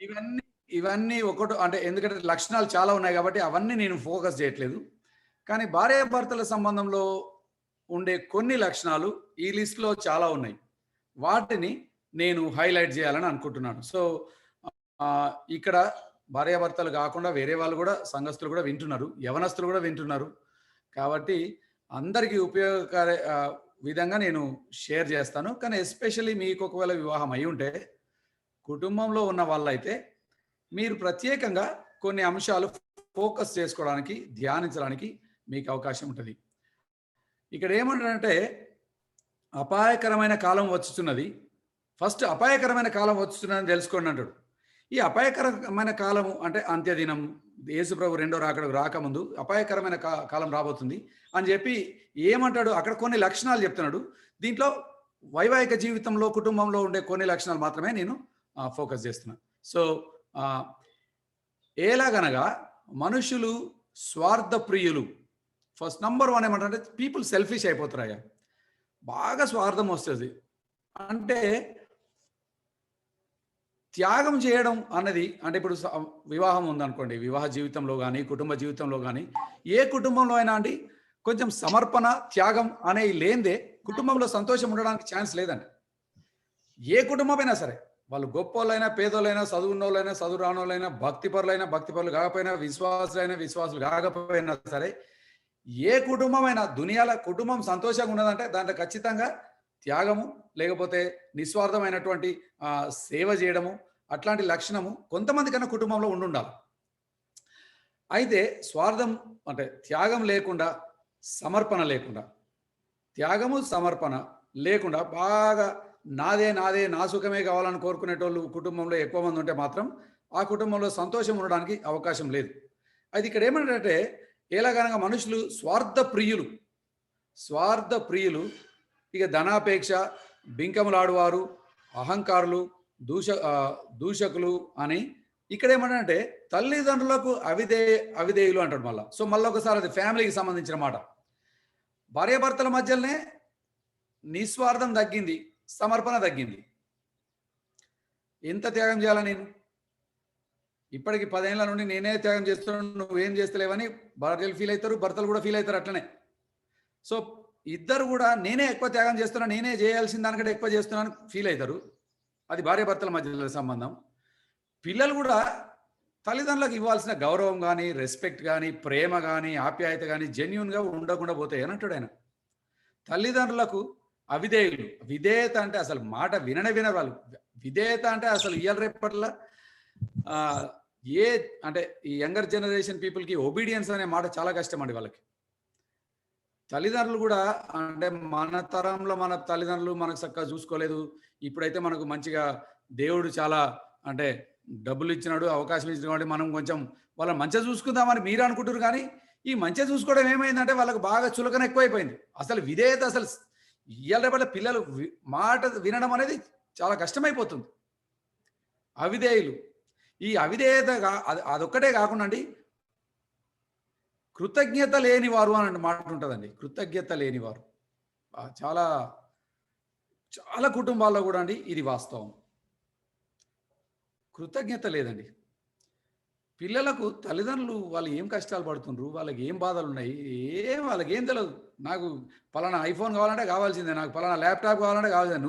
ఇవన్నీ ఇవన్నీ ఒకటి అంటే ఎందుకంటే లక్షణాలు చాలా ఉన్నాయి కాబట్టి అవన్నీ నేను ఫోకస్ చేయట్లేదు. కానీ భార్యాభర్తల సంబంధంలో ఉండే కొన్ని లక్షణాలు ఈ లిస్ట్‌లో చాలా ఉన్నాయి. వాటిని నేను హైలైట్ చేయాలని అనుకుంటున్నాను. సో, ఇక్కడ భార్యాభర్తలు కాకుండా వేరే వాళ్ళు కూడా సంఘస్థులు కూడా వింటున్నారు. యవనస్తులు కూడా వింటున్నారు. కాబట్టి అందరికీ ఉపయోగకర విధంగా నేను షేర్ చేస్తాను. కానీ ఎస్పెషల్లీ మీకు ఒకవేళ వివాహం అయ్యుంటే, కుటుంబంలో ఉన్న వాళ్ళైతే మీరు ప్రత్యేకంగా కొన్ని అంశాలు ఫోకస్ చేసుకోవడానికి, ధ్యానించడానికి మీకు అవకాశం ఉంటది. ఇక్కడ ఏమంటారంటే, అపాయకరమైన కాలం వచ్చుచున్నది. ఫస్ట్ అపాయకరమైన కాలం వచ్చుచున్నదని తెలుసుకోండి అంటాడు. ఈ అపాయకరమైన కాలము అంటే అంత్యదినం, యేసుప్రభు రెండో రాకడకు రాకముందు అపాయకరమైన కాలం రాబోతుంది అని చెప్పి ఏమంటాడు, అక్కడ కొన్ని లక్షణాలు చెప్తున్నాడు. దీంట్లో వైవాహిక జీవితంలో, కుటుంబంలో ఉండే కొన్ని లక్షణాలు మాత్రమే నేను ఫోకస్ చేస్తున్నా. సో, ఎలాగనగా మనుషులు స్వార్థ ప్రియులు. ఫస్ట్ నంబర్ 1 ఏమంటారంటే పీపుల్ సెల్ఫిష్ అయిపోతారయ్యా. బాగా స్వార్థం వస్తుంది. అంటే త్యాగం చేయడం అన్నది అంటే ఇప్పుడు వివాహం ఉందనుకోండి, వివాహ జీవితంలో కానీ, కుటుంబ జీవితంలో కానీ, ఏ కుటుంబంలో అయినా అండి కొంచెం సమర్పణ, త్యాగం అనేవి లేనిదే కుటుంబంలో సంతోషం ఉండడానికి ఛాన్స్ లేదండి. ఏ కుటుంబమైనా సరే, వాళ్ళు గొప్పోళ్ళైనా, పేదోళ్ళైనా, చదువున్నోళ్ళైనా, చదువు రానోళ్ళైనా, భక్తిపరులైనా, భక్తిపరులు కాకపోయినా, విశ్వాసులైనా, విశ్వాసులు కాకపోయినా సరే, ఏ కుటుంబమైనా దునియాల కుటుంబం సంతోషంగా ఉన్నదంటే దాంట్లో ఖచ్చితంగా త్యాగము, లేకపోతే నిస్వార్థమైనటువంటి సేవ చేయడము, అట్లాంటి లక్షణము కొంతమంది కన్నా కుటుంబంలో ఉండాలి. అయితే స్వార్థం అంటే త్యాగం లేకుండా, సమర్పణ లేకుండా, త్యాగము సమర్పణ లేకుండా బాగా నాదే నాదే నా సుఖమే కావాలని కోరుకునేటోళ్ళు కుటుంబంలో ఎక్కువ మంది ఉంటే మాత్రం ఆ కుటుంబంలో సంతోషం ఉండడానికి అవకాశం లేదు. అయితే ఇక్కడ ఏమంటే ఎలాగనగా మనుషులు స్వార్థ ప్రియులు, స్వార్థ ప్రియులు, ఇక ధనాపేక్ష, బింకములాడువారు, అహంకారులు, దూషకులు అని ఇక్కడ ఏమంటే తల్లిదండ్రులకు అవిధేయులు అంటాడు మళ్ళా. సో మళ్ళీ ఒకసారి అది ఫ్యామిలీకి సంబంధించిన మాట. భార్యాభర్తల మధ్యలోనే నిస్వార్థం తగ్గింది, సమర్పణ తగ్గింది. ఎంత త్యాగం చేయాలా నేను? ఇప్పటికి 10 ఏళ్ల నుండి నేనే త్యాగం చేస్తున్నాను, నువ్వేం చేస్తలేవని భార్యలు ఫీల్ అవుతారు, భర్తలు కూడా ఫీల్ అవుతారు అట్లనే. సో ఇద్దరు కూడా నేనే ఎక్కువ త్యాగం చేస్తున్నా, నేనే చేయాల్సిన దానికంటే ఎక్కువ చేస్తున్నాను ఫీల్ అవుతారు. అది భార్యాభర్తల మధ్యలో సంబంధం. పిల్లలు కూడా తల్లిదండ్రులకు ఇవ్వాల్సిన గౌరవం కానీ, రెస్పెక్ట్ కానీ, ప్రేమ కానీ, ఆప్యాయత కానీ జెన్యున్గా ఉండకుండా పోతాయి అని అంటాడు ఆయన. తల్లిదండ్రులకు అవిధేయులు. విధేయత అంటే అసలు మాట వినరు వాళ్ళు. విధేయత అంటే అసలు ఇయ్యాల రేపట్ల అంటే ఈ యంగర్ జనరేషన్ పీపుల్కి ఒబీడియన్స్ అనే మాట చాలా కష్టం అండి వాళ్ళకి. తల్లిదండ్రులు కూడా అంటే మన తరంలో మన తల్లిదండ్రులు మనకు చక్కగా చూసుకోలేదు. ఇప్పుడైతే మనకు మంచిగా దేవుడు చాలా అంటే డబ్బులు ఇచ్చినాడు, అవకాశం ఇచ్చినాడు కాబట్టి మనం కొంచెం వాళ్ళని మంచిగా చూసుకుందామని మీరు అనుకుంటారు. కానీ ఈ మంచిగా చూసుకోవడం ఏమైందంటే వాళ్ళకు బాగా చులకన ఎక్కువైపోయింది. అసలు విధేయత అసలు ఇయ్యాల రేపటి పిల్లలు మాట వినడం అనేది చాలా కష్టమైపోతుంది. అవిధేయులు. ఈ అవిధేయత అదొక్కటే కాకుండా అండి, కృతజ్ఞత లేనివారు అని మాట ఉంటుందండి. కృతజ్ఞత లేనివారు చాలా చాలా కుటుంబాల్లో కూడా అండి ఇది వాస్తవం. కృతజ్ఞత లేదండి. పిల్లలకు తల్లిదండ్రులు వాళ్ళు ఏం కష్టాలు పడుతుండ్రు, వాళ్ళకి ఏం బాధలు ఉన్నాయి, వాళ్ళకి ఏం తెలియదు. నాకు పలానా ఐఫోన్ కావాలంటే కావాల్సిందే, నాకు పలానా ల్యాప్టాప్ కావాలంటే కావాల్సిందే.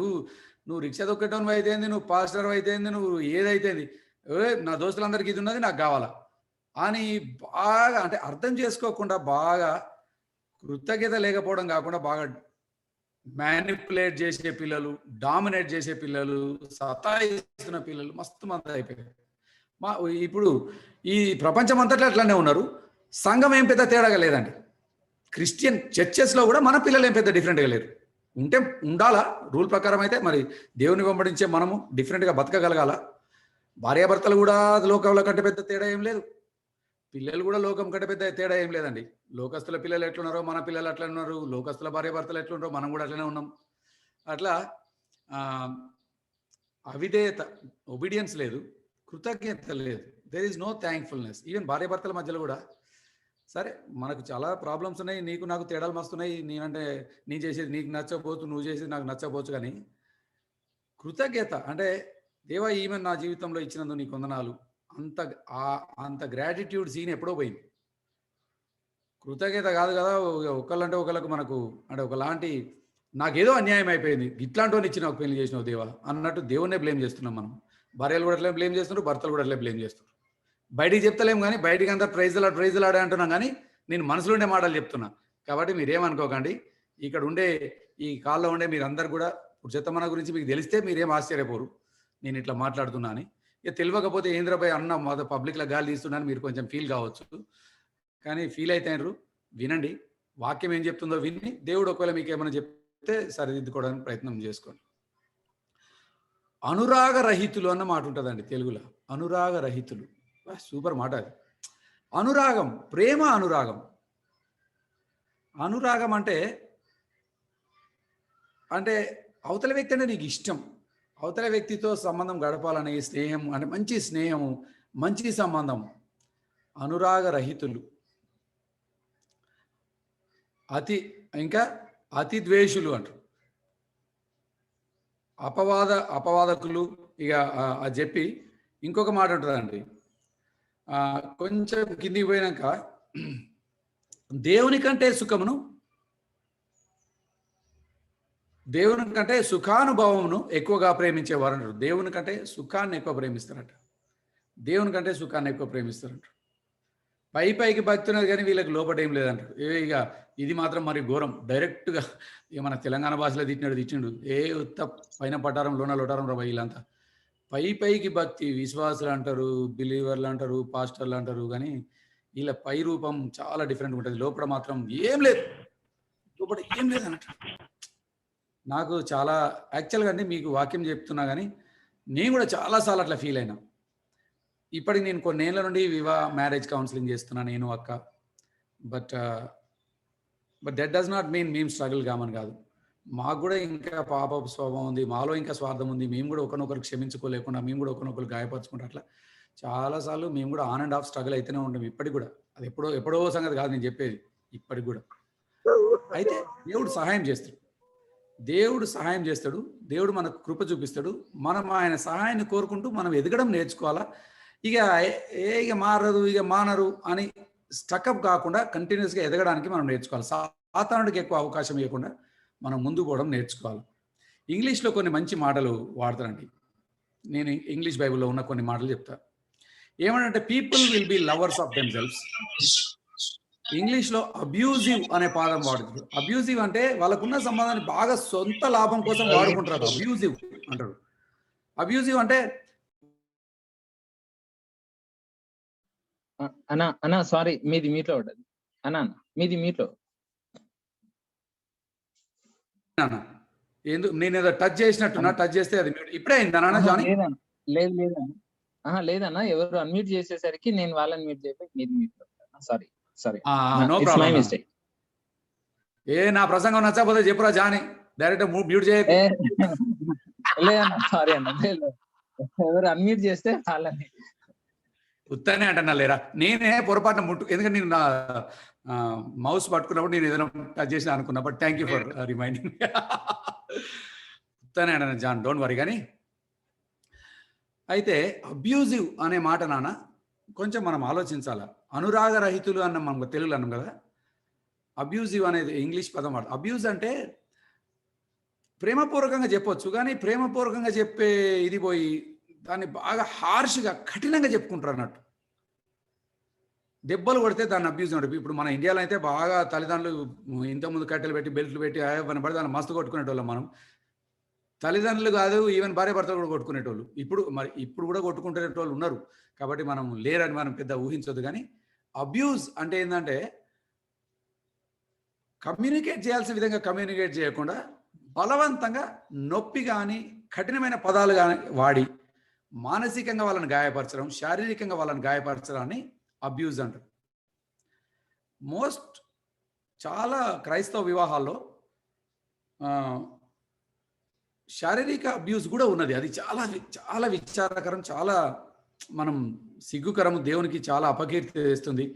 నువ్వు రిక్షా దొక్కేటోనివి అయితేంది, నువ్వు పాస్టర్ అయితేంది, నువ్వు ఏదైతేంది, నా దోస్తులందరికీ ఇది ఉన్నది నాకు కావాలా అని బాగా అంటే అర్థం చేసుకోకుండా బాగా కృతజ్ఞత లేకపోవడం కాకుండా బాగా మ్యానిపులేట్ చేసే పిల్లలు, డామినేట్ చేసే పిల్లలు, సతాయిస్తున్న పిల్లలు మస్తు మంది అయిపోయారు. ఇప్పుడు ఈ ప్రపంచం అంతట్లో అట్లానే ఉన్నారు. సంఘం ఏం పెద్ద తేడాగా లేదండి. క్రిస్టియన్ చర్చెస్లో కూడా మన పిల్లలు ఏం పెద్ద డిఫరెంట్గా లేరు. ఉంటే ఉండాలా రూల్ ప్రకారం. అయితే మరి దేవుని వెంబడించే మనము డిఫరెంట్గా బతకగలగాల. భార్యాభర్తలు కూడా లోకంలో కంటే పెద్ద తేడా ఏం లేదు. పిల్లలు కూడా లోకం కంటే పెద్ద తేడా ఏం లేదండి. లోకస్తుల పిల్లలు ఎట్లున్నారో మన పిల్లలు అట్లా ఉన్నారు, లోకస్తుల భార్యాభర్తలు ఎట్లున్నారో మనం కూడా అట్లనే ఉన్నాం. అట్లా అవిధేయత, ఒబీడియన్స్ లేదు, కృతజ్ఞత లేదు. There is no thankfulness. Even భార్యాభర్తల మధ్యలో కూడా సరే మనకు చాలా ప్రాబ్లమ్స్ ఉన్నాయి, నీకు నాకు తేడాలు మస్తున్నాయి, నేనంటే నేను చేసేది నీకు నచ్చకపోవచ్చు, నువ్వు చేసేది నాకు నచ్చకపోవచ్చు. కానీ కృతజ్ఞత అంటే దేవా ఈమె నా జీవితంలో ఇచ్చినందుకు నీకు వందనాలు. అంత అంత గ్రాటిట్యూడ్ సీన్ ఎప్పుడో పోయింది. కృతజ్ఞత కాదు కదా! ఒకళ్ళంటే ఒకళ్ళకు మనకు అంటే ఒకలాంటి నాకేదో అన్యాయం అయిపోయింది. ఇట్లాంటోని ఇచ్చి నాకు పెళ్లి చేసినావు దేవా అన్నట్టు దేవుడినే బ్లేమ్ చేస్తున్నాం మనం. భార్యలు కూడా అట్లే బ్లేమ్ చేస్తున్నారు. భర్తలు కూడా అట్లే బ్లేమ్ చేస్తున్నారు. బయటికి చెప్తలేము గానీ, బయటికి అంతా ప్రైజ్ లాడే అంటున్నాం గానీ, నేను మనసులో ఉండే మాటలు చెప్తున్నా. కాబట్టి మీరేమనుకోకండి. ఇక్కడ ఉండే ఈ కాల్‌లో ఉండే మీరందరూ కూడా ఇప్పుడు చెత్తమన్న గురించి మీకు తెలిస్తే మీరేం ఆశ్చర్యపోరు. నేను ఇట్లా మాట్లాడుతున్నా అని. ఇక తెలవకపోతే ఏందిరా అన్న పబ్లిక్‌లో గాలి తీస్తున్నాను మీరు కొంచెం ఫీల్ కావచ్చు. కానీ ఫీల్ అయితేనరు వినండి. వాక్యం ఏం చెప్తుందో విని దేవుడు ఒకవేళ మీకేమైనా చెప్తే సరిదిద్దుకోవడానికి ప్రయత్నం చేసుకోండి. అనురాగ రహితులు అన్న మాట ఉంటుందండి తెలుగులో. అనురాగ రహితులు. సూపర్ మాట అది. అనురాగం, ప్రేమ అనురాగం. అనురాగం అంటే అవతల వ్యక్తి అంటే నీకు ఇష్టం. అవతల వ్యక్తితో సంబంధం గడపాలనే స్నేహం అంటే మంచి స్నేహము, మంచి సంబంధం. అనురాగ రహితులు. ఇంకా అతి ద్వేషులు అంటారు. అపవాదకులు ఇక అది చెప్పి ఇంకొక మాట ఉంటుందండి. కొంచెం కిందికి పోయినాక దేవుని కంటే సుఖానుభవమును ఎక్కువగా ప్రేమించేవారు అంటారు. దేవుని కంటే సుఖాన్ని ఎక్కువ ప్రేమిస్తారట. దేవుని కంటే సుఖాన్ని ఎక్కువ ప్రేమిస్తారంట. పైకి భక్తి ఉన్నది కానీ వీళ్ళకి లోపట ఏం లేదంటారు. ఇక ఇది మాత్రం మరి ఘోరం. డైరెక్ట్గా మన తెలంగాణ భాషలో తిట్టిండు. ఉత్త పైన పట్టారం లోన లొటారం రా వీళ్ళంతా. పైకి భక్తి, విశ్వాసులు అంటారు, బిలీవర్లు అంటారు, పాస్టర్లు అంటారు. కానీ వీళ్ళ పై రూపం చాలా డిఫరెంట్గా ఉంటుంది. లోపల మాత్రం ఏం లేదు. లోపల ఏం లేదు అన్నట్టు. నాకు చాలా యాక్చువల్గా అండి మీకు వాక్యం చెప్తున్నా కానీ నేను కూడా చాలాసార్లు అట్లా ఫీల్ అయినా. ఇప్పటికి నేను కొన్నేళ్ల నుండి మ్యారేజ్ కౌన్సిలింగ్ చేస్తున్నా నేను అక్క. But that does not mean మేము స్ట్రగుల్ కామని కాదు. మాకు కూడా ఇంకా పాపపు స్వభావం ఉంది, మాలో ఇంకా స్వార్థం ఉంది. మేము కూడా ఒకరినొకరు క్షమించుకోలేకుండా మేము కూడా ఒకరినొకరు గాయపరచుకుంటా అట్లా చాలాసార్లు మేము కూడా ఆన్ అండ్ ఆఫ్ స్ట్రగుల్ అయితేనే ఉంటాం. ఇప్పటికి కూడా అది ఎప్పుడో సంగతి కాదు నేను చెప్పేది, ఇప్పటికి కూడా. అయితే దేవుడు సహాయం చేస్తాడు. దేవుడు మనకు కృప చూపిస్తాడు. మనం ఆయన సహాయాన్ని కోరుకుంటూ మనం ఎదగడం నేర్చుకోవాలా. ఇక మానరు అని స్టక్అప్ కాకుండా కంటిన్యూస్గా ఎదగడానికి మనం నేర్చుకోవాలి. సాతానుడికి ఎక్కువ అవకాశం ఇవ్వకుండా మనం ముందు పోవడం నేర్చుకోవాలి. ఇంగ్లీష్లో కొన్ని మంచి మాటలు వాడతానండి. నేను ఇంగ్లీష్ బైబిల్లో ఉన్న కొన్ని మాటలు చెప్తా. ఏమంటే people will be lovers of themselves. ఇంగ్లీష్లో అబ్యూజివ్ అనే పదం వాడుతారు. అబ్యూజివ్ అంటే వాళ్ళకున్న సంబంధాన్ని బాగా సొంత లాభం కోసం వాడుకుంటారు. అబ్యూజివ్ అంటారు. అబ్యూజివ్ అంటే అన్నా సారీ మీది మీట్లో ఉండదు అన్నా, మీది మీట్లో నేను ఏదో టచ్ చేసినట్టున్నా. టచ్ చేస్తే అది ఇప్పుడే అయిందన్నా జానీ? లేదన్నా ఎవరు అన్మ్యూట్ చేసేసరికి నేను వాళ్ళని మ్యూట్ చేయలేదు. మీది మీట్లో. Sorry no problem. నా ప్రసంగం నచ్చకపోతే చెప్పురా జానీ, డైరెక్ట్ మ్యూట్ చేయ. లేదన్నా సారీ అన్న, ఎవరు అన్మ్యూట్ చేస్తే వాళ్ళని ఉత్తనే అంటున్నా లేరా. నేనే పొరపాటున ఎందుకంటే నేను నా మౌస్ పట్టుకున్నప్పుడు నేను ఏదైనా టచ్ చేసిన అనుకున్నా. But thank you for reminding. ఉత్తనే అంటున్నా జాన్, డోంట్ వరీ. కానీ అయితే అబ్యూజివ్ అనే మాట నాన్న కొంచెం మనం ఆలోచించాలా. అనురాగరహితులు అన్న మనం తెలుగులో అన్నాం కదా. అబ్యూజివ్ అనేది ఇంగ్లీష్ పదం వాడు. అబ్యూజ్ అంటే ప్రేమపూర్వకంగా చెప్పొచ్చు, కానీ ప్రేమపూర్వకంగా చెప్పే ఇది పోయి దాన్ని బాగా హార్ష్గా కఠినంగా చెప్పుకుంటారు అన్నట్టు. దెబ్బలు కొడితే దాన్ని అబ్యూజ్ ఉంటుంది. ఇప్పుడు మన ఇండియాలో అయితే బాగా తల్లిదండ్రులు ఇంతకుముందు కట్టెలు పెట్టి బెల్ట్లు పెట్టి పని పడి దాన్ని మస్తు కొట్టుకునేటోళ్ళం మనం. తల్లిదండ్రులు కాదు, ఈవెన్ భార్య భర్తలు కూడా కొట్టుకునేటోళ్ళు. ఇప్పుడు కూడా కొట్టుకునేటోళ్ళు ఉన్నారు. కాబట్టి మనం లేరని మనం పెద్ద ఊహించొద్దు. కానీ అబ్యూజ్ అంటే ఏంటంటే కమ్యూనికేట్ చేయాల్సిన విధంగా కమ్యూనికేట్ చేయకుండా బలవంతంగా నొప్పి కానీ కఠినమైన పదాలు కానీ వాడి మానసికంగా వాళ్ళని గాయపరచడం, శారీరకంగా వాళ్ళని గాయపరచడాన్ని అబ్యూజ్ అంటారు. చాలా క్రైస్తవ వివాహాల్లో శారీరక అబ్యూజ్ కూడా ఉన్నది. అది చాలా చాలా విచారకరం, చాలా మనం సిగ్గుకరం, దేవునికి చాలా అపకీర్తి తెస్తుంది.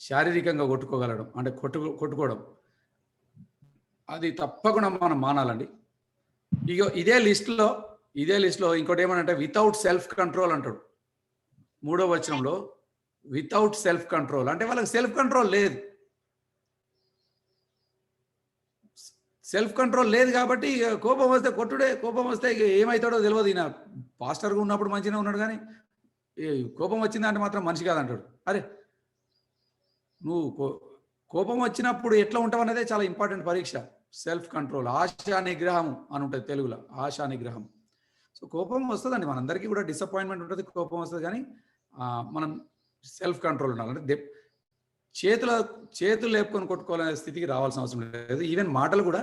శారీరకంగా కొట్టుకోగలడం అంటే కొట్టుకోవడం అది తప్పకుండా మనం మానాలండి. ఇదే లిస్టులో ఇదే లిస్ట్లో ఇంకోటి ఏమనంటే వితౌట్ సెల్ఫ్ కంట్రోల్ అంటాడు. 3వ వచనంలో వితౌట్ సెల్ఫ్ కంట్రోల్ అంటే వాళ్ళకి సెల్ఫ్ కంట్రోల్ లేదు. సెల్ఫ్ కంట్రోల్ లేదు కాబట్టి ఇక కోపం వస్తే కొట్టుడే, కోపం వస్తే ఇక ఏమవుతాడో తెలియదు. ఈయన పాస్టర్గా ఉన్నప్పుడు మంచిగానే ఉన్నాడు కానీ కోపం వచ్చిందంటే మాత్రం మనిషి కాదంటాడు. అరే నువ్వు కోపం వచ్చినప్పుడు ఎట్లా ఉంటావు అనేదే చాలా ఇంపార్టెంట్ పరీక్ష. సెల్ఫ్ కంట్రోల్, ఆశా నిగ్రహం అని ఉంటుంది తెలుగులో, ఆశా నిగ్రహం. సో కోపం వస్తుందండి, మనందరికీ కూడా డిసప్పాయింట్మెంట్ ఉంటుంది, కోపం వస్తుంది. కానీ మనం సెల్ఫ్ కంట్రోల్ ఉండాలి. అంటే చేతులు లేపుకొని కొట్టుకోవాలనే స్థితికి రావాల్సిన అవసరం లేదు. ఈవెన్ మాటలు కూడా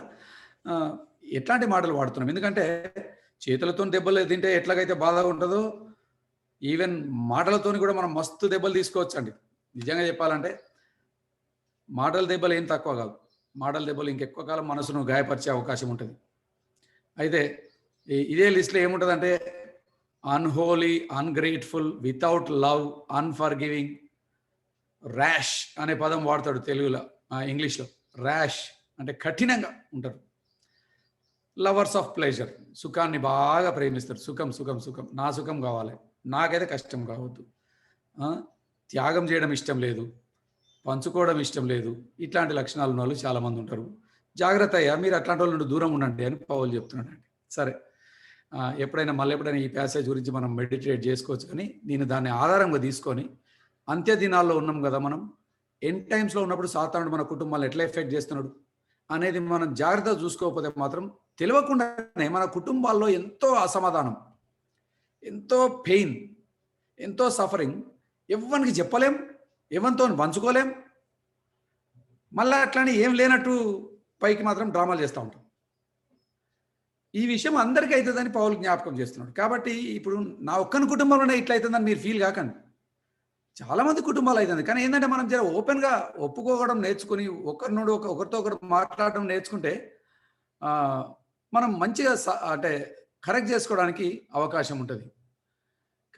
ఎట్లాంటి మాటలు వాడుతున్నాం, ఎందుకంటే చేతులతో దెబ్బలు తింటే ఎట్లాగైతే బాధగా ఉంటుందో ఈవెన్ మాటలతోని కూడా మనం మస్తు దెబ్బలు తీసుకోవచ్చు అండి. నిజంగా చెప్పాలంటే మాటల దెబ్బలు ఏం తక్కువ కాదు. మాటల దెబ్బలు ఇంకెక్కువ కాలం మనసును గాయపరిచే అవకాశం ఉంటుంది. అయితే ఇదే లిస్ట్లో ఏముంటుందంటే unholy, ungrateful, without love, unforgiving, rash అనే పదం వాడతాడు తెలుగులో. ఇంగ్లీష్లో ర్యాష్ అంటే కఠినంగా ఉంటారు. లవర్స్ ఆఫ్ ప్లెజర్, సుఖాన్ని బాగా ప్రేమిస్తారు. సుఖం సుఖం సుఖం, నా సుఖం కావాలి, నాకైతే కష్టం కావద్దు. త్యాగం చేయడం ఇష్టం లేదు, పంచుకోవడం ఇష్టం లేదు. ఇట్లాంటి లక్షణాలు ఉన్న వాళ్ళు చాలామంది ఉంటారు. జాగ్రత్త అయ్యా, మీరు అట్లాంటి వాళ్ళు దూరం ఉండండి అని పౌలు చెప్తున్నాడండి. సరే, ఎప్పుడైనా ఈ ప్యాసేజ్ గురించి మనం మెడిటేట్ చేసుకోవచ్చు. కానీ నేను దాన్ని ఆధారంగా తీసుకొని అంత్య దినాల్లో ఉన్నాం కదా, మనం ఎండ్ టైమ్స్లో ఉన్నప్పుడు సాతానుడు మన కుటుంబాలను ఎట్లా ఎఫెక్ట్ చేస్తున్నాడు అనేది మనం జాగ్రత్తగా చూసుకోకపోతే మాత్రం తెలియకుండానే మన కుటుంబాల్లో ఎంతో అసమాధానం, ఎంతో పెయిన్, ఎంతో సఫరింగ్, ఎవరికి చెప్పలేం, ఎవరితో పంచుకోలేం. మళ్ళీ అట్లానే ఏం లేనట్టు పైకి మాత్రం డ్రామాలు చేస్తూ ఉంటాం. ఈ విషయం అందరికీ అవుతుందని పౌలు జ్ఞాపకం చేస్తున్నాడు. కాబట్టి ఇప్పుడు నా ఒక్కని కుటుంబంలోనే ఇట్లా అవుతుందని మీరు ఫీల్ కాకండి, చాలామంది కుటుంబాలు అవుతుంది. కానీ ఏంటంటే మనం జర ఓపెన్గా ఒప్పుకోవడం నేర్చుకుని ఒకరితో ఒకరు మాట్లాడడం నేర్చుకుంటే మనం మంచిగా అంటే కరెక్ట్ చేసుకోవడానికి అవకాశం ఉంటుంది.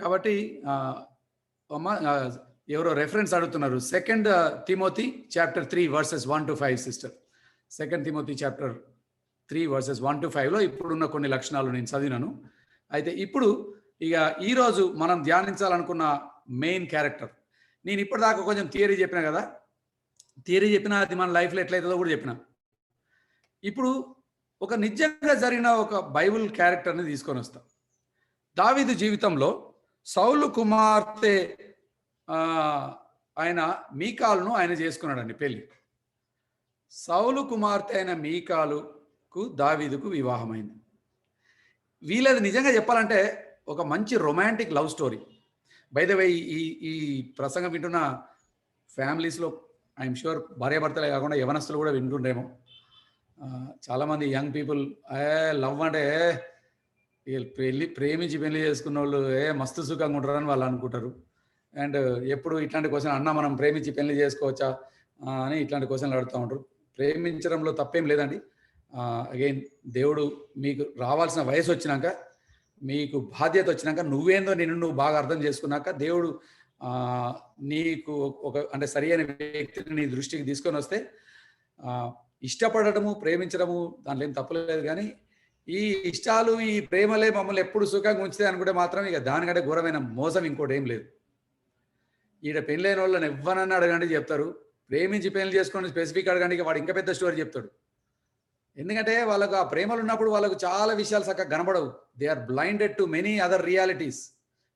కాబట్టి ఎవరో రెఫరెన్స్ అడుగుతున్నారు, 2 Timothy chapter 3 verses 1-5 sister. 2 Timothy chapter 3 verses 1-5లో ఇప్పుడున్న కొన్ని లక్షణాలు నేను చదివినాను. అయితే ఇప్పుడు ఇక ఈరోజు మనం ధ్యానించాలనుకున్న మెయిన్ క్యారెక్టర్, నేను ఇప్పటిదాకా కొంచెం థియరీ చెప్పిన కదా, థియరీ చెప్పిన అది మన లైఫ్లో ఎట్లయితుందో కూడా చెప్పిన. ఇప్పుడు ఒక నిజంగా జరిగిన ఒక బైబిల్ క్యారెక్టర్ని తీసుకొని వస్తాం. దావీదు జీవితంలో సౌలు కుమార్తె ఆయన మీకాలును ఆయన చేసుకున్నాడండి పెళ్ళి. సౌలు కుమార్తె అయిన మీకాలుకు దావీదుకు వివాహమైంది. వీళ్ళది నిజంగా చెప్పాలంటే ఒక మంచి romantic love story. By the way, ఈ ప్రసంగం వింటున్న ఫ్యామిలీస్లో ఐఎమ్ షూర్ భార్యాభర్తలే కాకుండా యవనస్తులు కూడా వింటుండేమో. చాలామంది యంగ్ పీపుల్ లవ్ అంటే ప్రేమించి పెళ్లి చేసుకున్న వాళ్ళు మస్తు సుఖంగా ఉంటారని వాళ్ళు అనుకుంటారు. అండ్ ఎప్పుడు ఇట్లాంటి క్వశ్చన్, అన్న మనం ప్రేమించి పెళ్లి చేసుకోవచ్చా అని ఇట్లాంటి క్వశ్చన్లు అడుగుతూ ఉంటారు. ప్రేమించడంలో తప్పేం లేదండి. అగైన్ దేవుడు మీకు రావాల్సిన వయసు వచ్చినాక, మీకు బాధ్యత వచ్చినాక, నువ్వేందో నువ్వు బాగా అర్థం చేసుకున్నాక దేవుడు నీకు అంటే సరి అయిన వ్యక్తిని నీ దృష్టికి తీసుకొని వస్తే ఇష్టపడటము, ప్రేమించడము దాంట్లో ఏం తప్పలేదు. కానీ ఈ ఇష్టాలు, ఈ ప్రేమలే మమ్మల్ని ఎప్పుడు సుఖంగా ఉంచుతాయి అనుకుంటే మాత్రం ఇక దానికంటే ఘోరమైన మోసం ఇంకోటి ఏం లేదు. ఈడ పెళ్ళైన వాళ్ళని ఎవ్వరన్నా అడగండి చెప్తారు, ప్రేమించి పెళ్లి చేసుకొని స్పెసిఫిక్ అడగండి వాడు ఇంకా పెద్ద స్టోరీ చెప్తాడు. ఎందుకంటే వాళ్ళకు ఆ ప్రేమలు ఉన్నప్పుడు వాళ్ళకు చాలా విషయాలు చక్కగా కనబడవు. They are blinded to many other realities.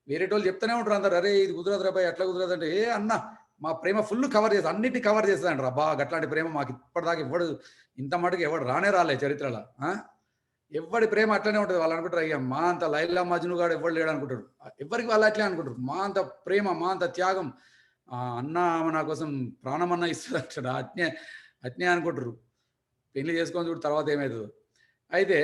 వేరేటోళ్ళు చెప్తూనే ఉంటారు అందరు, అరే ఇది కుదరదు రాబాయ్, ఎట్లా కుదరదు అంటే, అన్న మా ప్రేమ ఫుల్ కవర్ చేస్తుంది, అన్నిటిని కవర్ చేస్తుంది రా బాగా. అట్లాంటి ప్రేమ మాకు ఇప్పటిదాకా ఇంత మటుకు ఎవడు రాలే చరిత్రలో. ఎవడి ప్రేమ అట్లనే ఉంటుంది. వాళ్ళు అనుకుంటారు అయ్యా మా అంత లైలా మజ్ను గాడు ఎవడు లేడు అనుకుంటారు. ఎవరికి వాళ్ళు అట్లే అనుకుంటారు. మా అంత ప్రేమ, మా అంత త్యాగం, అన్న ఆమె నా కోసం ప్రాణమన్నా ఇస్తుంది అంటాడు. అట్నే అనుకుంటారు. పెళ్లి చేసుకొని చూడు తర్వాత ఏమవుతుందో. అయితే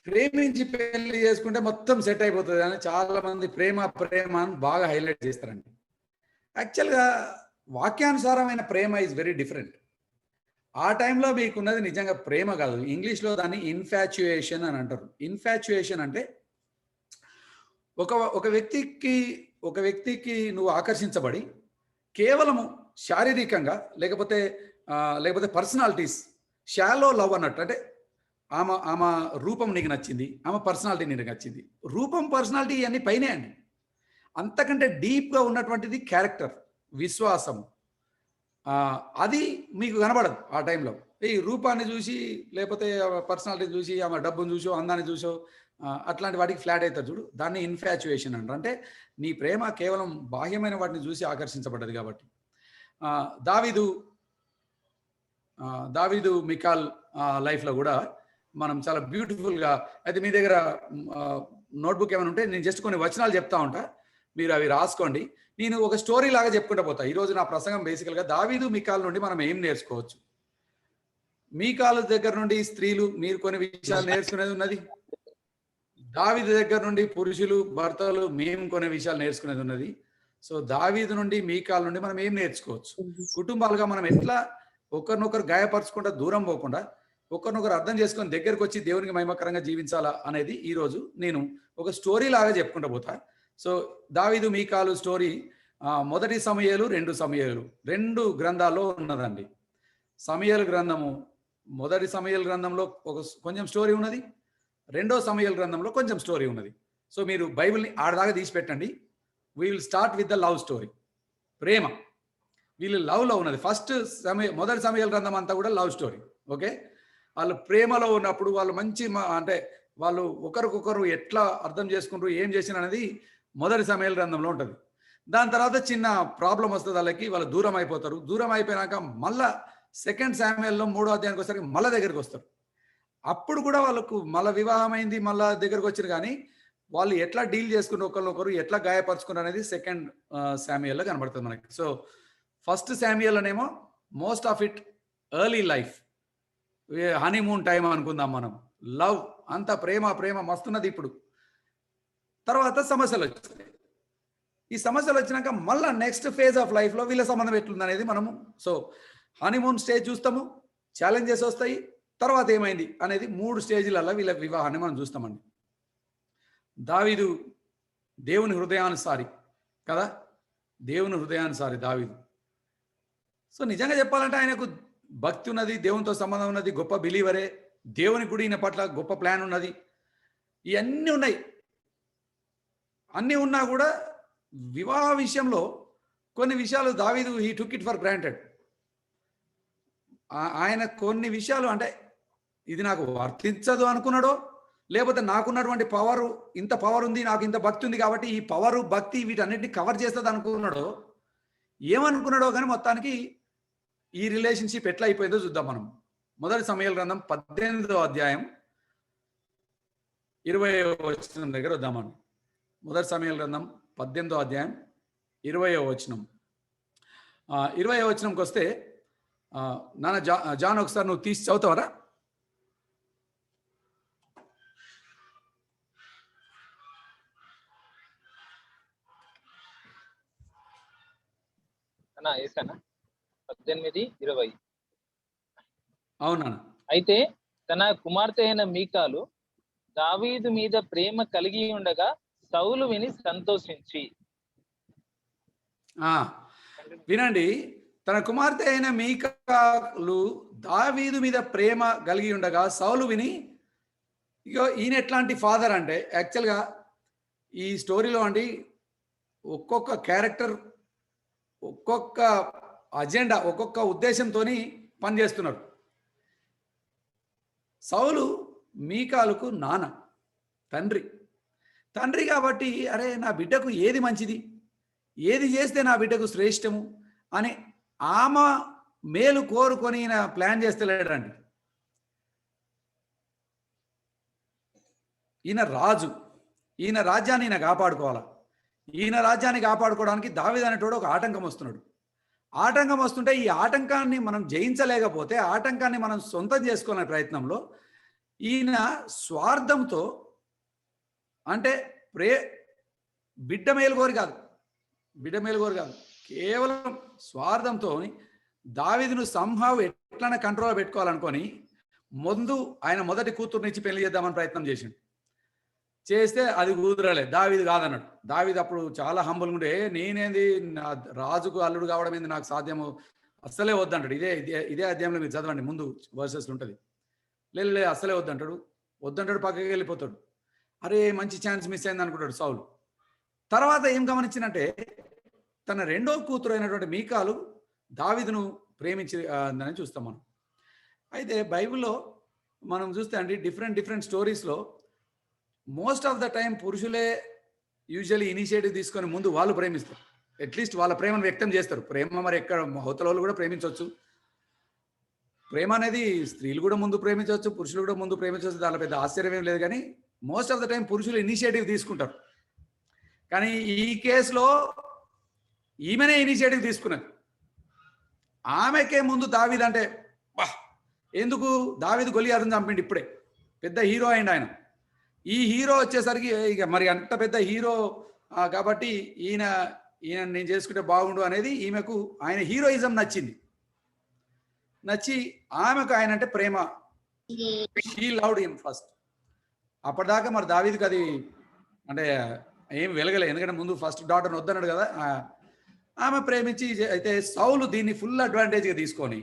ప్రేమించి పెళ్లి చేసుకుంటే మొత్తం సెట్ అయిపోతుంది అని చాలా మంది ప్రేమ అని బాగా హైలైట్ చేస్తారండి. యాక్చువల్గా వాక్యానుసారమైన ప్రేమ ఈజ్ వెరీ డిఫరెంట్. ఆ టైంలో మీకున్నది నిజంగా ప్రేమ కాదు. ఇంగ్లీష్లో దాన్ని ఇన్ఫాచ్యుయేషన్ అని అంటారు. ఇన్ఫాచ్యుయేషన్ అంటే ఒక వ్యక్తికి నువ్వు ఆకర్షించబడి కేవలము శారీరకంగా లేకపోతే పర్సనాలిటీస్, షాలో లవ్ అన్నట్టు. అంటే ఆమె రూపం నీకు నచ్చింది, ఆమె పర్సనాలిటీ నీకు నచ్చింది. రూపం, పర్సనాలిటీ ఇవన్నీ పైనే అండి. అంతకంటే డీప్‌గా ఉన్నటువంటిది క్యారెక్టర్, విశ్వాసం. అది మీకు కనబడదు ఆ టైంలో. ఈ రూపాన్ని చూసి, లేకపోతే పర్సనాలిటీని చూసి, ఆమె డబ్బును చూసో, అందాన్ని చూసో అట్లాంటి వాటికి ఫ్లాట్ అయితారు చూడు. దాన్ని ఇన్‌ఫాచ్యుయేషన్ అంటారు. అంటే నీ ప్రేమ కేవలం బాహ్యమైన వాటిని చూసి ఆకర్షించబడ్డది కాబట్టి. దావీదు దావీదు మికాల్ లైఫ్‌లో గూడా మనం చాలా బ్యూటిఫుల్‌గా, అయితే మీ దగ్గర నోట్‌బుక్ ఏమైనా ఉంటే నేను జస్ట్ కొన్ని వచనాలు చెప్తా ఉంటా. మీరు అవి రాసుకోండి. నేను ఒక స్టోరీ లాగా చెప్పుకుంటూ పోతా. ఈరోజు నా ప్రసంగం బేసికల్‌గా దావీదు మికాల్ నుండి మనం ఏం నేర్చుకోవచ్చు. మీకాలు దగ్గర నుండి స్త్రీలు మీరు కొన్ని విషయాలు నేర్చుకునేది ఉన్నది. దావీదు దగ్గర నుండి పురుషులు, భర్తలు మేము కొన్ని విషయాలు నేర్చుకునేది ఉన్నది. సో దావీదు నుండి మీకాల్ నుండి మనం ఏం నేర్చుకోవచ్చు. కుటుంబాలుగా మనం ఎట్లా ఒకరినొకరు గాయపరచుకుంటా దూరం పోకుండా ఒకరినొకరు అర్థం చేసుకొని దగ్గరకు వచ్చి దేవునికి మహిమకరంగా జీవించాలా అనేది ఈరోజు నేను ఒక స్టోరీ లాగా చెప్పుకుంటూ పోతా. సో దావీదు మీకాలు స్టోరీ మొదటి సమూయేలు, 2 సమూయేలు 2 గ్రంథాల్లో ఉన్నదండి. సమూయేలు గ్రంథము, మొదటి సమూయేలు గ్రంథంలో కొంచెం స్టోరీ ఉన్నది. రెండో సమూయేలు గ్రంథంలో కొంచెం స్టోరీ ఉన్నది. సో మీరు బైబిల్ని ఆడదాకా తీసి పెట్టండి. We will start with the love story. ప్రేమ, వీళ్ళు లవ్లో ఉన్నది. మొదటి సమూయేలు గ్రంథం అంతా కూడా లవ్ స్టోరీ. ఓకే, వాళ్ళు ప్రేమలో ఉన్నప్పుడు వాళ్ళు మంచి అంటే వాళ్ళు ఒకరికొకరు ఎట్లా అర్థం చేసుకుంటారు, ఏం చేసిన అనేది మొదటి సమూయేలు గ్రంథంలో ఉంటుంది. దాని తర్వాత చిన్న ప్రాబ్లం వస్తుంది వాళ్ళకి, వాళ్ళు దూరం అయిపోతారు. దూరం అయిపోయినాక మళ్ళా సెకండ్ సమూయేల్లో 3వ అధ్యాయానికి వచ్చేసరికి మళ్ళా దగ్గరికి వస్తారు. అప్పుడు కూడా వాళ్ళకు మళ్ళీ వివాహం అయింది, మళ్ళా దగ్గరకు వచ్చారు. కానీ వాళ్ళు ఎట్లా డీల్ చేసుకుని ఒకరినొకరు ఎట్లా గాయపరుచుకున్నారు అనేది సెకండ్ శామ్యుయల్లో కనబడుతుంది మనకి. సో ఫస్ట్ శామ్యుయల్లోనేమో most of it early life, honeymoon time అనుకుందాం మనం. లవ్ అంత ప్రేమ మస్తున్నది. ఇప్పుడు తర్వాత సమస్యలు వచ్చాయి. ఈ సమస్యలు వచ్చినాక మళ్ళీ నెక్స్ట్ ఫేజ్ ఆఫ్ లైఫ్లో వీళ్ళ సంబంధం ఎట్లుంది అనేది మనము సో హనీమూన్ స్టేజ్ చూస్తాము, ఛాలెంజెస్ వస్తాయి, తర్వాత ఏమైంది అనేది 3 స్టేజ్లలో వీళ్ళ వివాహాన్ని మనం చూస్తామండి. దావీదు దేవుని హృదయానుసారి కదా, దేవుని హృదయానుసారి దావీదు. సో నిజంగా చెప్పాలంటే ఆయనకు భక్తి ఉన్నది, దేవునితో సంబంధం ఉన్నది, గొప్ప బిలీవరే, దేవుని కూడా ఈయన పట్ల గొప్ప ప్లాన్ ఉన్నది. ఇవన్నీ ఉన్నాయి. అన్నీ ఉన్నా కూడా వివాహ విషయంలో కొన్ని విషయాలు దావీదు he took it for granted. ఆయన కొన్ని విషయాలు అంటే ఇది నాకు వర్తించదు అనుకున్నాడో, లేకపోతే నాకున్నటువంటి పవర్, ఇంత పవర్ ఉంది, నాకు ఇంత భక్తి ఉంది కాబట్టి ఈ పవరు, భక్తి వీటన్నిటిని కవర్ చేస్తుంది అనుకున్నాడో, ఏమనుకున్నాడో కానీ మొత్తానికి ఈ రిలేషన్షిప్ ఎట్లా అయిపోయిందో చూద్దాం మనం. మొదటి సమూయేలు గ్రంథం 18వ అధ్యాయం 20వ వచనం దగ్గర వద్దామని. మొదటి సమూయేలు గ్రంథం 18వ అధ్యాయం 20వ వచనం. 20వ వచనంకి వస్తే నాన్న జాన్ ఒకసారి నువ్వు తీసి చదువుతావరా? అన్నా వేసానా? 18:20. అవునా? అయితే తన కుమార్తె అయిన మీకాలు దావీదు మీద ప్రేమ కలిగి ఉండగా సౌలు విని సంతోషించి. వినండి, తన కుమార్తె అయిన మీకాలు దావీదు మీద ప్రేమ కలిగి ఉండగా సౌలు విని, ఇగో ఈయన ఎట్లాంటి ఫాదర్ అంటే యాక్చువల్గా ఈ స్టోరీలో అండి ఒక్కొక్క క్యారెక్టర్ ఒక్కొక్క అజెండా, ఒక్కొక్క ఉద్దేశంతో పనిచేస్తున్నారు. సౌలు మీకాలుకు నాన్న, తండ్రి కాబట్టి అరే నా బిడ్డకు ఏది మంచిది, ఏది చేస్తే నా బిడ్డకు శ్రేష్టము అని ఆమె మేలు కోరుకొని ఈయన ప్లాన్ చేస్తలేడండి. ఈయన రాజు, ఈయన రాజ్యాన్ని ఈయన కాపాడుకోవాలా. ఈయన రాజ్యాన్ని కాపాడుకోవడానికి దావీదు అనేటోడు ఒక ఆటంకం వస్తున్నాడు. ఆటంకం వస్తుంటే ఈ ఆటంకాన్ని మనం జయించలేకపోతే, ఆటంకాన్ని మనం సొంతం చేసుకునే ప్రయత్నంలో ఈయన స్వార్థంతో, అంటే బిడ్డ మేలుగోరు కాదు, కేవలం స్వార్థంతో దావీదును సంహావ్ ఎట్లనే కంట్రోల్ పెట్టుకోవాలనుకొని ముందు ఆయన మొదటి కూతురునిచ్చి పెళ్లి చేద్దామని ప్రయత్నం చేస్తే అది కుదరలే. దావీదు కాదన్నాడు. దావీదు అప్పుడు చాలా హంబుల్గా ఉండే, నేనేంది రాజుకు అల్లుడు కావడం ఏంది, నాకు సాధ్యము, అస్సలే వద్దంటాడు. ఇదే అధ్యాయంలో మీరు చదవండి, ముందు వర్సెస్ ఉంటుంది. లే అసలే వద్దంటాడు. వద్దంటాడు, పక్కకి వెళ్ళిపోతాడు. అరే మంచి ఛాన్స్ మిస్ అయింది అనుకుంటాడు సౌలు. తర్వాత ఏం గమనించినంటే తన రెండో కూతురు అయినటువంటి మీకాలు దావీదును ప్రేమించి అని చూస్తాం మనం. అయితే బైబిల్‌లో మనం చూస్తే అండి డిఫరెంట్ స్టోరీస్‌లో మోస్ట్ ఆఫ్ ద టైమ్ పురుషులే యూజువల్లీ ఇనిషియేటివ్ తీసుకొని ముందు వాళ్ళు ప్రేమిస్తారు. అట్‌లీస్ట్ వాళ్ళ ప్రేమను వ్యక్తం చేస్తారు. ప్రేమ మరి ఎక్కడ అవతలోళ్ళు కూడా ప్రేమించొచ్చు. ప్రేమ అనేది స్త్రీలు కూడా ముందు ప్రేమించవచ్చు, పురుషులు కూడా ముందు ప్రేమించవచ్చు. దానిలో పెద్ద ఆశ్చర్యం ఏం లేదు కానీ మోస్ట్ ఆఫ్ ద టైమ్ పురుషులు ఇనిషియేటివ్ తీసుకుంటారు. కానీ ఈ కేసులో ఈమెనే ఇనిషియేటివ్ తీసుకున్నది. ఆమెకే ముందు దావీదు అంటే ఎందుకు దావీదు గొలియాతును చంపిండు ఇప్పుడే. పెద్ద హీరో అయిండు ఆయన. ఈ హీరో వచ్చేసరికి ఇక మరి అంత పెద్ద హీరో కాబట్టి ఈయన నేను చేసుకుంటే బాగుండు అనేది ఈమెకు ఆయన హీరోయిజం నచ్చింది. నచ్చి ఆమెకు ఆయన అంటే ప్రేమ. She loved him first. అప్పటిదాకా మరి దావీదుకి అది అంటే ఏం వెలగలే, ఎందుకంటే ముందు ఫస్ట్ డాటర్ని వద్దన్నాడు కదా. ఆమె ప్రేమించి అయితే సౌలు దీన్ని ఫుల్ అడ్వాంటేజ్గా తీసుకొని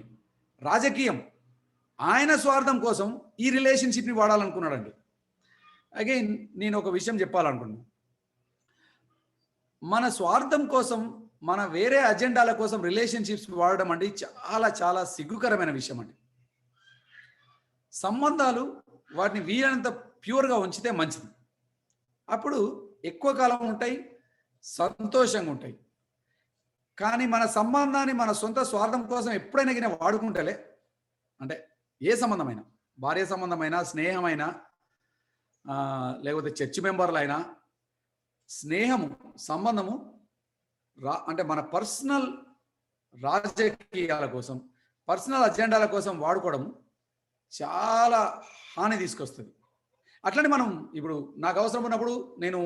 రాజకీయం ఆయన స్వార్థం కోసం ఈ రిలేషన్షిప్ని వాడాలనుకున్నాడండి. అగైన్ నేను ఒక విషయం చెప్పాలనుకున్నాను. మన స్వార్థం కోసం మన వేరే అజెండాల కోసం రిలేషన్షిప్స్ వాడడం అంటే చాలా సిగ్గుకరమైన విషయం అండి. సంబంధాలు వాటిని వీలైనంత ప్యూర్గా ఉంచితే మంచిది. అప్పుడు ఎక్కువ కాలం ఉంటాయి, సంతోషంగా ఉంటాయి. కానీ మన సంబంధాన్ని మన సొంత స్వార్థం కోసం ఎప్పుడైనా గిన వాడుకుంటలే అంటే ఏ సంబంధమైనా, భార్య సంబంధమైనా, స్నేహమైనా, లేకపోతే చర్చ్ మెంబర్లు అయినా, స్నేహము సంబంధము అంటే మన పర్సనల్ రాజకీయాల కోసం, పర్సనల్ అజెండాల కోసం వాడుకోవడం చాలా హాని తీసుకొస్తుంది. అట్లనే మనం ఇప్పుడు నాకు అవసరం ఉన్నప్పుడు నేను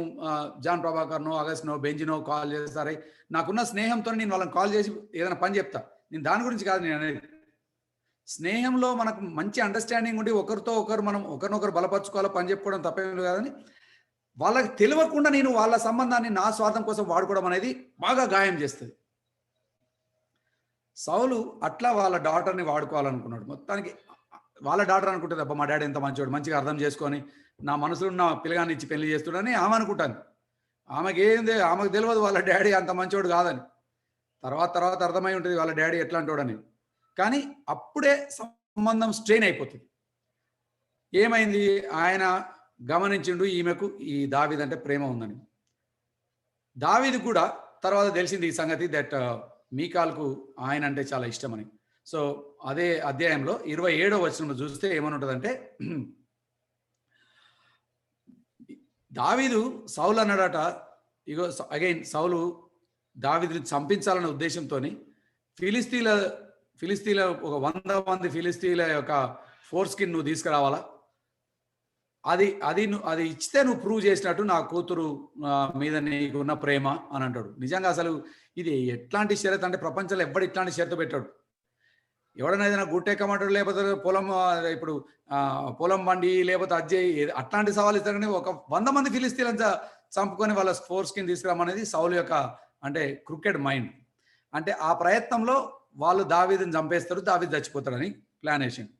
జాన్ ప్రభాకర్నో, అగస్ట్నో, బెంజినో కాల్ చేస్తారే, నాకున్న స్నేహంతో నేను వాళ్ళని కాల్ చేసి ఏదైనా పని చెప్తా. నేను దాని గురించి కాదు నేను అనేది. స్నేహంలో మనకు మంచి అండర్స్టాండింగ్ ఉండి ఒకరితో ఒకరు మనం ఒకరినొకరు బలపరచుకోవాలో పని చెప్పుకోవడం తప్పేం కాదని వాళ్ళకి తెలియకుండా నేను వాళ్ళ సంబంధాన్ని నా స్వార్థం కోసం వాడుకోవడం అనేది బాగా గాయం చేస్తుంది. సౌలు అట్లా వాళ్ళ డాటర్ని వాడుకోవాలనుకున్నాడు. మొత్తానికి వాళ్ళ డాటర్ అనుకుంటుంది, అబ్బా మా డాడీ ఎంత మంచివాడు, మంచిగా అర్థం చేసుకొని నా మనసులో ఉన్న పిల్లగాన్ని ఇచ్చి పెళ్లి చేస్తున్నాడని ఆమె అనుకుంటాను. ఆమెకు తెలియదు వాళ్ళ డాడీ అంత మంచివాడు కాదని. తర్వాత అర్థమై ఉంటుంది వాళ్ళ డాడీ ఎట్లాంటోడని. కానీ అప్పుడే సంబంధం స్ట్రెయిన్ అయిపోతుంది. ఏమైంది, ఆయన గమనించిండు ఈమెకు ఈ దావీదు అంటే ప్రేమ ఉందని. దావీదు కూడా తర్వాత తెలిసింది ఈ సంగతి, దట్ మీకాల్కు ఆయన అంటే చాలా ఇష్టమని. సో అదే అధ్యాయంలో 27వ వచనంలో చూస్తే ఏమని ఉంటుందంటే, దావీదు సౌలు అన్నాడట, ఇగో అగైన్ సౌలు దావీదుని చంపించాలనే ఉద్దేశంతో ఫిలిస్తీన్ల ఒక 100 మంది ఫిలిస్తీన్ల యొక్క ఫోర్స్కి నువ్వు తీసుకురావాలా, అది ఇచ్చితే నువ్వు ప్రూవ్ చేసినట్టు నా కూతురు మీద నీకున్న ప్రేమ అని అంటాడు. నిజంగా అసలు ఇది ఎట్లాంటి షరత్ అంటే ప్రపంచంలో ఎవ్వడు ఇట్లాంటి షరతు పెట్టాడు. ఎవడైనా ఏదైనా గుట్టెక్కమంటాడు, లేకపోతే ఇప్పుడు పొలం బండి, లేకపోతే అజ్జయ్ అట్లాంటి సవాల్ ఇస్తారు. కానీ ఒక 100 మంది ఫిలిస్తీన్లను చంపుకొని వాళ్ళ ఫోర్స్ కింద తీసుకురామనేది సౌలు యొక్క అంటే క్రికెట్ మైండ్. అంటే ఆ ప్రయత్నంలో వాళ్ళు దావీదుని చంపేస్తారు, దావీదు చచ్చిపోతాడని ప్లాన్ వేసిండు.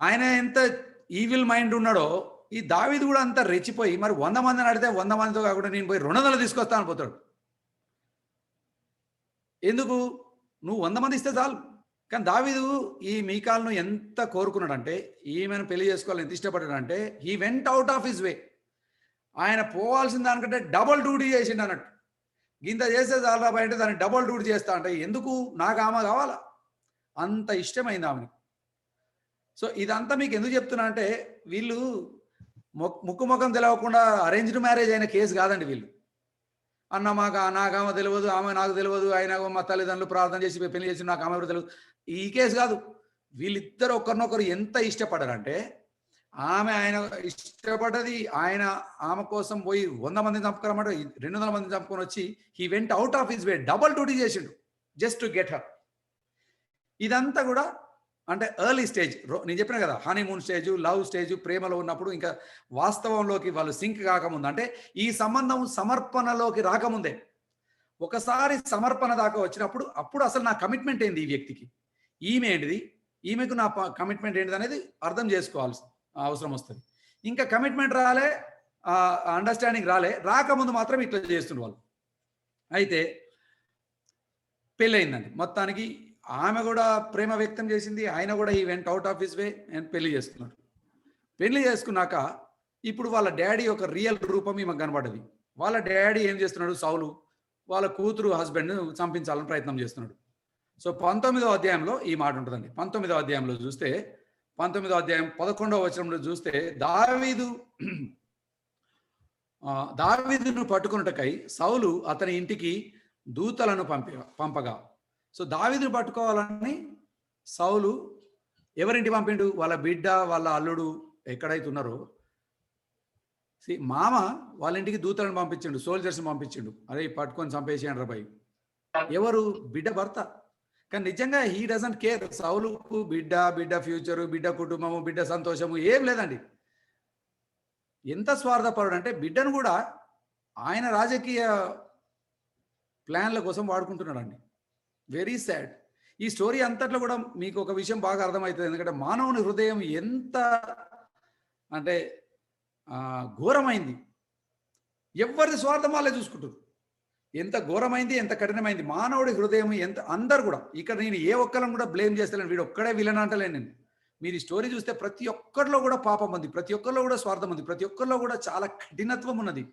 ఆయన ఎంత ఈవిల్ మైండ్ ఉన్నాడో ఈ దావీదు కూడా అంత రెచ్చిపోయి మరి 100 మందిని అడితే 100 మందితో కాకుండా నేను పోయి 200 తీసుకొస్తా అని పోతాడు. ఎందుకు, నువ్వు 100 మంది ఇస్తే చాలు. కానీ దావీదు ఈ మీకాల్ను ఎంత కోరుకున్నాడంటే, ఈమెను పెళ్లి చేసుకోవాలని ఎంత ఇష్టపడ్డాడంటే, he went out of his way. ఆయన పోవాల్సిన దానికంటే డబల్ డ్యూటీ చేసిండు అన్నట్టు. గింత చేస్తే చాలా బయట దాన్ని డబల్ డ్యూటీ చేస్తా అంటే, ఎందుకు, నాకు ఆమె కావాలా, అంత ఇష్టమైంది ఆమెను. సో ఇదంతా మీకు ఎందుకు చెప్తున్నా అంటే, వీళ్ళు ముక్కు ముఖం తెలవకుండా అరేంజ్డ్ మ్యారేజ్ అయిన కేసు కాదండి. వీళ్ళు అన్న నాకు ఆమె తెలియదు, ఆమె నాకు తెలియదు, ఆయన మా తల్లిదండ్రులు ప్రార్థన చేసి పెళ్లి చేసి నాకు ఆమె తెలియదు, ఈ కేసు కాదు. వీళ్ళిద్దరు ఒకరినొకరు ఎంత ఇష్టపడారంటే, ఆమె ఆయన ఇష్టపడ్డది, ఆయన ఆమె కోసం పోయి 100 మందిని చంపుకోమంటే 200 మందిని చంపుకొని వచ్చి he went out of his way, double duty చేసిండు జస్ట్ టు గెట్ హర్. ఇదంతా కూడా అంటే ఎర్లీ స్టేజ్, నేను చెప్పిన కదా, హనీమూన్ స్టేజ్, లవ్ స్టేజ్, ప్రేమలో ఉన్నప్పుడు, ఇంకా వాస్తవంలోకి వాళ్ళు సింక్ కాకముందు, అంటే ఈ సంబంధం సమర్పణలోకి రాకముందే. ఒకసారి సమర్పణ దాకా వచ్చినప్పుడు అప్పుడు అసలు నా కమిట్మెంట్ ఏంది ఈ వ్యక్తికి, ఈమె ఏంటిది, ఈమెకు నా కమిట్మెంట్ ఏంటిది అనేది అర్థం చేసుకోవాల్సి అవసరం వస్తుంది. ఇంకా కమిట్మెంట్ రాలే, అండర్స్టాండింగ్ రాకముందు మాత్రం ఇట్లా చేస్తుండ్రు వాళ్ళు. అయితే పెళ్ళయిందండి. మొత్తానికి ఆమె కూడా ప్రేమ వ్యక్తం చేసింది, ఆయన కూడా ఈ vent out of his way and పెళ్లి చేసుకున్నాడు. పెళ్లి చేసుకున్నాక ఇప్పుడు వాళ్ళ డాడీ ఒక రియల్ రూపం ఈమెకు కనబడ్డది. వాళ్ళ డాడీ ఏం చేస్తున్నాడు, సౌలు వాళ్ళ కూతురు హస్బెండ్ చంపించాలని ప్రయత్నం చేస్తున్నాడు. సో 19వ అధ్యాయంలో ఈ మాట ఉంటుందండి. 19వ అధ్యాయంలో చూస్తే 19వ అధ్యాయం 11వ వచనంలో చూస్తే దావీదును పట్టుకున్నటకై సౌలు అతని ఇంటికి దూతలను పంపగా. సో దావీదును పట్టుకోవాలని సౌలు ఎవరింటి పంపిండు, వాళ్ళ బిడ్డ వాళ్ళ అల్లుడు ఎక్కడైతే ఉన్నారో మామ వాళ్ళ ఇంటికి దూతలను పంపించిండు, సోల్జర్స్ని పంపించిండు. అరే పట్టుకొని చంపేసేయండి రా భయ్. ఎవరు, బిడ్డ భర్త. కానీ నిజంగా హీ డజంట్ కేర్. సౌలుకు బిడ్డ ఫ్యూచరు, బిడ్డ కుటుంబము, బిడ్డ సంతోషము ఏం లేదండి. ఎంత స్వార్థపరుడు అంటే బిడ్డను కూడా ఆయన రాజకీయ ప్లాన్ల కోసం వాడుకుంటున్నాడండి. Very sad. ఈ స్టోరీ అంతట్లో కూడా మీకు ఒక విషయం బాగా అర్థమవుతుంది. ఎందుకంటే మానవుని హృదయం ఎంత అంటే ఘోరమైంది. ఎవరి స్వార్థం వాళ్ళే చూసుకుంటారు. ఎంత ఘోరమైంది, ఎంత కఠినమైంది మానవుడి హృదయం. ఎంత అందరు కూడా ఇక్కడ నేను ఏ ఒక్కరిని కూడా బ్లేమ్ చేస్తలేను, వీడు ఒక్కడే విలన్ అంటలేను నేను. మీరు ఈ స్టోరీ చూస్తే ప్రతి ఒక్కరిలో కూడా పాపం ఉంది, ప్రతి ఒక్కరిలో కూడా స్వార్థం ఉంది, ప్రతి ఒక్కరిలో కూడా చాలా కఠినత్వం ఉన్నది.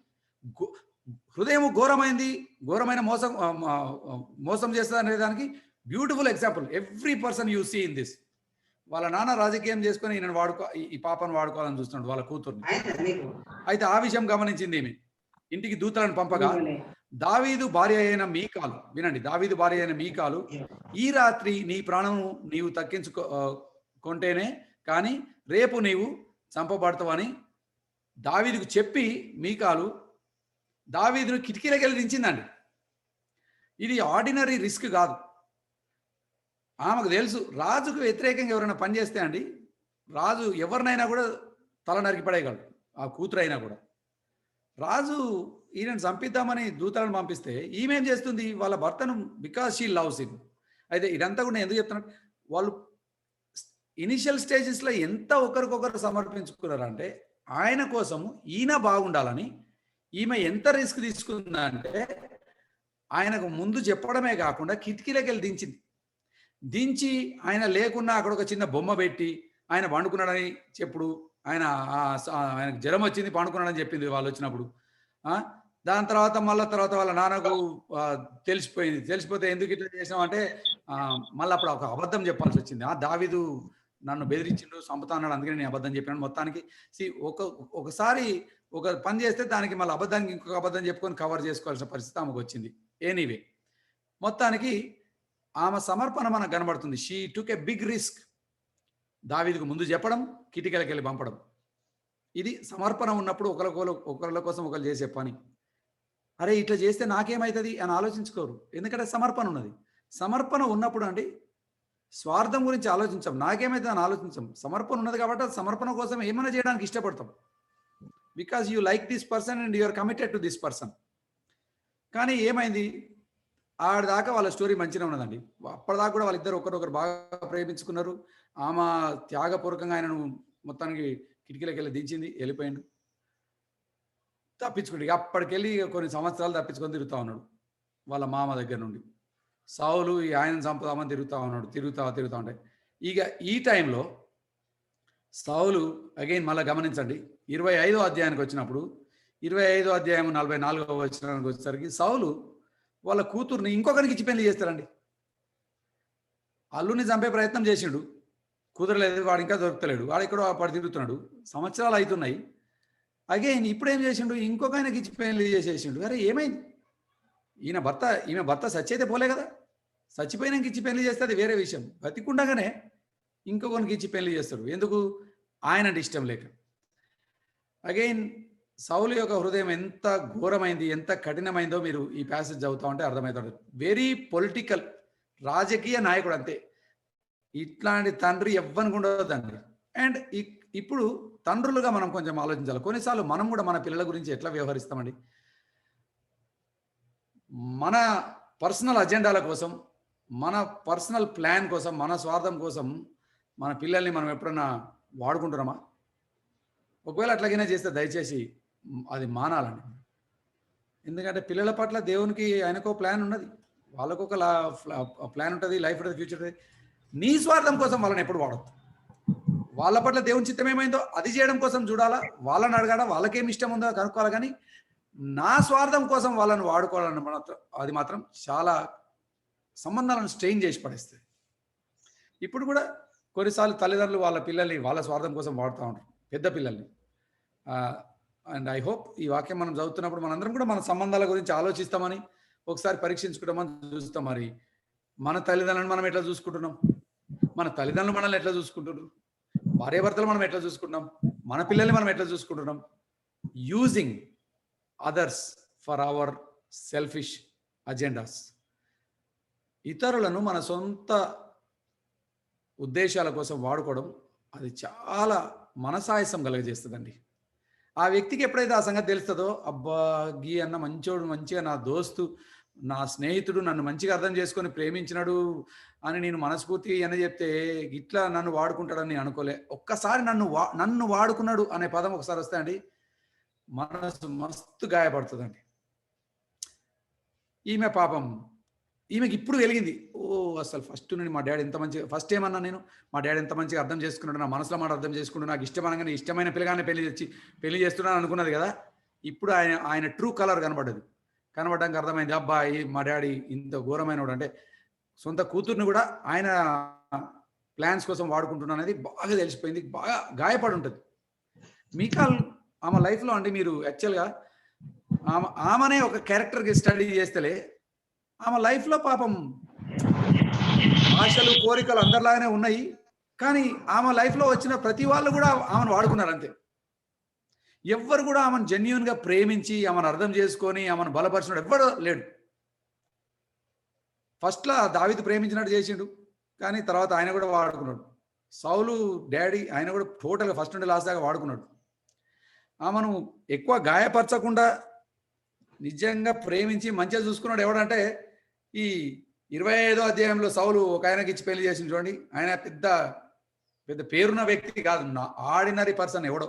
హృదయం ఘోరమైన మోసం చేస్తుంది అనే దానికి beautiful example every person you see in this. వాళ్ళ నాన్న రాజకీయం చేసుకొని ఈయన ఈ పాపను వాడుకోవాలని చూస్తున్నాడు, వాళ్ళ కూతుర్ని. అయితే ఆ విషయం గమనించింది ఈమె. ఇంటికి దూతలను పంపగా దావీదు భార్య అయిన మీకాలు, వినండి, దావీదు భార్య అయిన మీకాలు, ఈ రాత్రి నీ ప్రాణము నీవు కొంటేనే కానీ రేపు నీవు చంపబడతావని దావీదుకు చెప్పి మీకాలు దావీదును కిటికీలకు వెళ్ళి దించిందండి. ఇది ఆర్డినరీ రిస్క్ కాదు. ఆమెకు తెలుసు రాజుకు వ్యతిరేకంగా ఎవరైనా పనిచేస్తే అండి, రాజు ఎవరినైనా కూడా తల నరికి పడేయగలడు, ఆ కూతురు అయినా కూడా. రాజు ఈయనను చంపిద్దామని దూతలను పంపిస్తే ఈమెం చేస్తుంది, వాళ్ళ భర్తను, బికాస్ షీ లవ్స్ హిమ్. అయితే ఇదంతా కూడా నేను ఎందుకు చెప్తున్నాను, వాళ్ళు ఇనిషియల్ స్టేజెస్లో ఎంత ఒకరికొకరు సమర్పించుకున్నారంటే ఆయన కోసము ఈయన బాగుండాలని ఈమె ఎంత రిస్క్ తీసుకుందంటే ఆయనకు ముందు చెప్పడమే కాకుండా కిటికీలోకి వెళ్ళి దించి ఆయన లేకున్నా అక్కడ ఒక చిన్న బొమ్మ పెట్టి ఆయన పండుకున్నాడని చెప్పుడు, ఆయనకు జ్వరం వచ్చింది పండుకున్నాడని చెప్పింది వాళ్ళు వచ్చినప్పుడు. దాని తర్వాత వాళ్ళ నాన్నకు తెలిసిపోతే ఎందుకు ఇట్లా చేసాం అంటే మళ్ళీ అప్పుడు ఒక అబద్ధం చెప్పాల్సి వచ్చింది. దావీదు నన్ను బెదిరించిండు, చంపుతా అన్నాడు, అందుకని నేను అబద్ధం చెప్పాను. మొత్తానికి ఒకసారి ఒక పని చేస్తే దానికి మళ్ళీ అబద్ధానికి ఇంకొక అబద్ధం చెప్పుకొని కవర్ చేసుకోవాల్సిన పరిస్థితి ఆమెకు వచ్చింది. ఎనీవే మొత్తానికి ఆమె సమర్పణ మనకు కనబడుతుంది. She took a big risk. దావీదుకు ముందు చెప్పడం, కిటికీలకు వెళ్ళి పంపడం. ఇది సమర్పణ ఉన్నప్పుడు ఒకళ్ళ కోసం ఒకరు చేసే పని. అరే ఇట్లా చేస్తే నాకేమవుతుంది అని ఆలోచించుకోరు, ఎందుకంటే సమర్పణ ఉన్నది. సమర్పణ ఉన్నప్పుడు అండి స్వార్థం గురించి ఆలోచించాం, నాకేమైతే అని ఆలోచించాం. సమర్పణ ఉన్నది కాబట్టి సమర్పణ కోసం ఏమైనా చేయడానికి ఇష్టపడతాం, because you like this person and you're committed to this person. కానీ ఏమైంది, ఆడిదాకా వాళ్ళ స్టోరీ మంచిగా ఉన్నదండి. అప్పటిదాకా కూడా వాళ్ళిద్దరు ఒకరొకరు బాగా ప్రేమించుకున్నారు. ఆమె త్యాగపూర్వకంగా ఆయనను మొత్తానికి కిటికీలోకి వెళ్ళి దించింది, వెళ్ళిపోయిండు, తప్పించుకుంటు. అప్పటికెళ్ళి కొన్ని సంవత్సరాలు తప్పించుకొని తిరుగుతూ ఉన్నాడు వాళ్ళ మామ దగ్గర నుండి. సౌలు ఆయనను చంపుదామని తిరుగుతూ ఉంటాయి. ఇక ఈ టైంలో సౌలు అగైన్ మళ్ళీ గమనించండి, 25వ అధ్యాయానికి వచ్చినప్పుడు 25వ అధ్యాయం 44వ వచనానికి వచ్చేసరికి సౌలు వాళ్ళ కూతుర్ని ఇంకొకరికి ఇచ్చి పెళ్లి చేస్తారండి. అల్లుని చంపే ప్రయత్నం చేసిండు, కుదరలేదు, వాడు ఇంకా దొరుకుతలేడు, వాడు ఎక్కడో వాడు తిరుగుతున్నాడు, సంవత్సరాలు అవుతున్నాయి. అగైన్ ఇప్పుడు ఏం చేసిండు, ఇంకొక ఆయనకి ఇచ్చి పెళ్లి చేసేసిండు. అరే ఏమైంది, ఈమె భర్త చచ్చైతే పోలే కదా, చచ్చిపోయినాక ఇచ్చి పెళ్లి చేస్తే అది వేరే విషయం. బతికుండగానే ఇంకొకరికి ఇచ్చి పెళ్లి చేస్తాడు, ఎందుకు, ఆయనంటే ఇష్టం లేక. అగైన్ సౌలు యొక్క హృదయం ఎంత ఘోరమైంది, ఎంత కఠినమైందో మీరు ఈ ప్యాసేజ్ చదువుతా ఉంటే అర్థమవుతుంది. వెరీ పొలిటికల్, రాజకీయ నాయకుడు అంతే. ఇట్లాంటి తండ్రి ఎవ్వరికి ఉండదండి. అండ్ ఇప్పుడు తండ్రులుగా మనం కొంచెం ఆలోచించాలి. కొన్నిసార్లు మనం కూడా మన పిల్లల గురించి ఎట్లా వ్యవహరిస్తామండి, మన పర్సనల్ అజెండాల కోసం, మన పర్సనల్ ప్లాన్ కోసం, మన స్వార్థం కోసం మన పిల్లల్ని మనం ఎప్పుడన్నా వాడుకుంటున్నామా? ఒకవేళ అట్లాగైనా చేస్తే దయచేసి అది మానాలండి. ఎందుకంటే పిల్లల పట్ల దేవునికి ఆయనకో ప్లాన్ ఉన్నది. వాళ్ళకొక ప్లాన్ ఉంటది. లైఫ్ ఉంటది, ఫ్యూచర్ ఉంటది. నీ స్వార్థం కోసం వాళ్ళని ఎప్పుడు వాడొద్దు. వాళ్ళ పట్ల దేవుని చిత్తం ఏమైందో అది చేయడం కోసం చూడాలా, వాళ్ళని అడగాల, వాళ్ళకేమి ఇష్టం ఉందో కనుక్కోవాలి. కానీ నా స్వార్థం కోసం వాళ్ళని వాడుకోవాలని మాత్రం అది మాత్రం చాలా సంబంధాలను స్ట్రెయిన్ చేసి పడేస్తుంది. ఇప్పుడు కూడా కొన్నిసార్లు తల్లిదండ్రులు వాళ్ళ పిల్లల్ని వాళ్ళ స్వార్థం కోసం వాడుతూ ఉంటారు, పెద్ద పిల్లల్ని. అండ్ ఐ హోప్ ఈ వాక్యం మనం చదువుతున్నప్పుడు మనందరం కూడా మన సంబంధాల గురించి ఆలోచిస్తామని ఒకసారి పరీక్షించుకుంటామని చూస్తాం. మరి మన తల్లిదండ్రులను మనం ఎట్లా చూసుకుంటున్నాం? మన తల్లిదండ్రులు మనల్ని ఎట్లా చూసుకుంటున్నారు? భార్యాభర్తలు మనం ఎట్లా చూసుకుంటున్నాం? మన పిల్లల్ని మనం ఎట్లా చూసుకుంటున్నాం? Using others for our selfish agendas. ఇతరులను మన సొంత ఉద్దేశాల కోసం వాడుకోవడం అది చాలా మనసాయసం కలుగజేస్తుందండి. ఆ వ్యక్తికి ఎప్పుడైతే ఆ సంగతి తెలుస్తుందో, అబ్బా గీ అన్న మంచోడు, మంచిగా నా దోస్తు, నా స్నేహితుడు నన్ను మంచిగా అర్థం చేసుకొని ప్రేమించినాడు అని నేను మనస్ఫూర్తి అని చెప్తే ఇట్లా నన్ను వాడుకుంటాడని నేను అనుకోలే. ఒక్కసారి నన్ను వాడుకున్నాడు అనే పదం ఒకసారి వస్తే అండి మనసు మస్తు గాయపడుతుందండి. ఈమె పాపం, ఈమెకి ఇప్పుడు వెలిగింది. ఓ అసలు ఫస్ట్ నుండి మా డాడీ ఎంత మంచిగా, ఫస్ట్ ఏమన్నా నేను మా డాడీ ఎంత మంచిగా అర్థం చేసుకున్నాడు, నా మనసులో మాట అర్థం చేసుకున్నాడు, నాకు ఇష్టమనగానే ఇష్టమైన పిల్లగానే పెళ్లి చేస్తున్నాను అనుకున్నది కదా. ఇప్పుడు ఆయన ట్రూ కలర్ కనబడడానికి అర్థమైంది. అబ్బాయి మా డాడీ ఇంత ఘోరమైనవాడు, అంటే సొంత కూతుర్ని కూడా ఆయన ప్లాన్స్ కోసం వాడుకుంటున్నా అనేది బాగా తెలిసిపోయింది. బాగా గాయపడి ఉంటుంది. మీకాల్ ఆమె లైఫ్లో అండి మీరు యాక్చువల్గా ఆమెనే ఒక క్యారెక్టర్కి స్టడీ చేస్తేలే ఆమె లైఫ్లో పాపం ఆశలు కోరికలు అందరిలాగానే ఉన్నాయి. కానీ ఆమె లైఫ్లో వచ్చిన ప్రతి వాళ్ళు కూడా ఆమెను వాడుకున్నారు అంతే. ఎవ్వరు కూడా ఆమెను జెన్యూన్గా ప్రేమించి ఆమెను అర్థం చేసుకొని ఆమెను బలపరిచినాడు ఎవ్వరు లేడు. ఫస్ట్లో దావీదు ప్రేమించినట్టు చేసిండు, కానీ తర్వాత ఆయన కూడా వాడుకున్నాడు. సౌలు డాడీ ఆయన కూడా టోటల్గా ఫస్ట్ నుండి లాస్ట్ దాకా వాడుకున్నాడు. ఆమెను ఎక్కువ గాయపరచకుండా నిజంగా ప్రేమించి మంచిగా చూసుకున్నాడు ఎవడంటే ఈ 25వ అధ్యాయంలో సౌలు ఒక ఆయనకి ఇచ్చి పెళ్లి చేసింది చూడండి. ఆయన పెద్ద పెద్ద పేరున్న వ్యక్తి కాదు, ఆర్డినరీ పర్సన్ ఎవడో.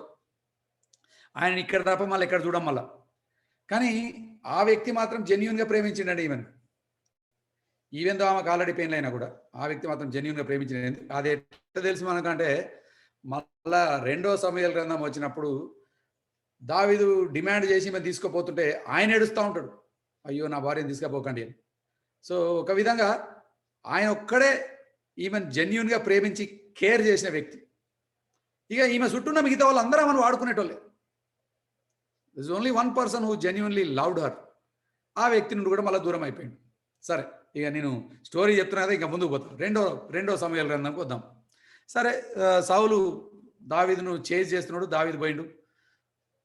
ఆయన ఇక్కడ తప్ప మళ్ళీ ఎక్కడ చూడడం మళ్ళా. కానీ ఆ వ్యక్తి మాత్రం జెన్యూన్గా ప్రేమించిండండి ఈవెన్ దో ఆమెకు ఆల్రెడీ పెయిన్ అయినా కూడా ఆ వ్యక్తి మాత్రం జెన్యూన్గా ప్రేమించింది. అది ఎట్లా తెలుసు మనకంటే మళ్ళా 2వ సమూయేలు గ్రంథం వచ్చినప్పుడు దావీదు డిమాండ్ చేసి ఈమెను తీసుకుపోతుంటే ఆయన ఏడుస్తూ ఉంటాడు, అయ్యో నా భార్యను తీసుకుపోకండి అని. సో ఒక విధంగా ఆయన ఒక్కడే ఈమెను జెన్యూన్గా ప్రేమించి కేర్ చేసిన వ్యక్తి. ఇక ఈమె చుట్టూన్న మిగతా వాళ్ళు అందరూ ఆమెను వాడుకునేటోళ్ళే. This is only one person who genuinely loved her. ఆ వ్యక్తి నుండి కూడా మళ్ళీ దూరం అయిపోయింది. సరే, ఇక నేను స్టోరీ చెప్తున్నా కదా, ఇంకా ముందుకు పోతాను. 2వ సమూయేలు గ్రంథంకి వద్దాం. సరే, సౌలు దావీదును చేజ్ చేస్తున్నాడు. దావీదు పోయిండు,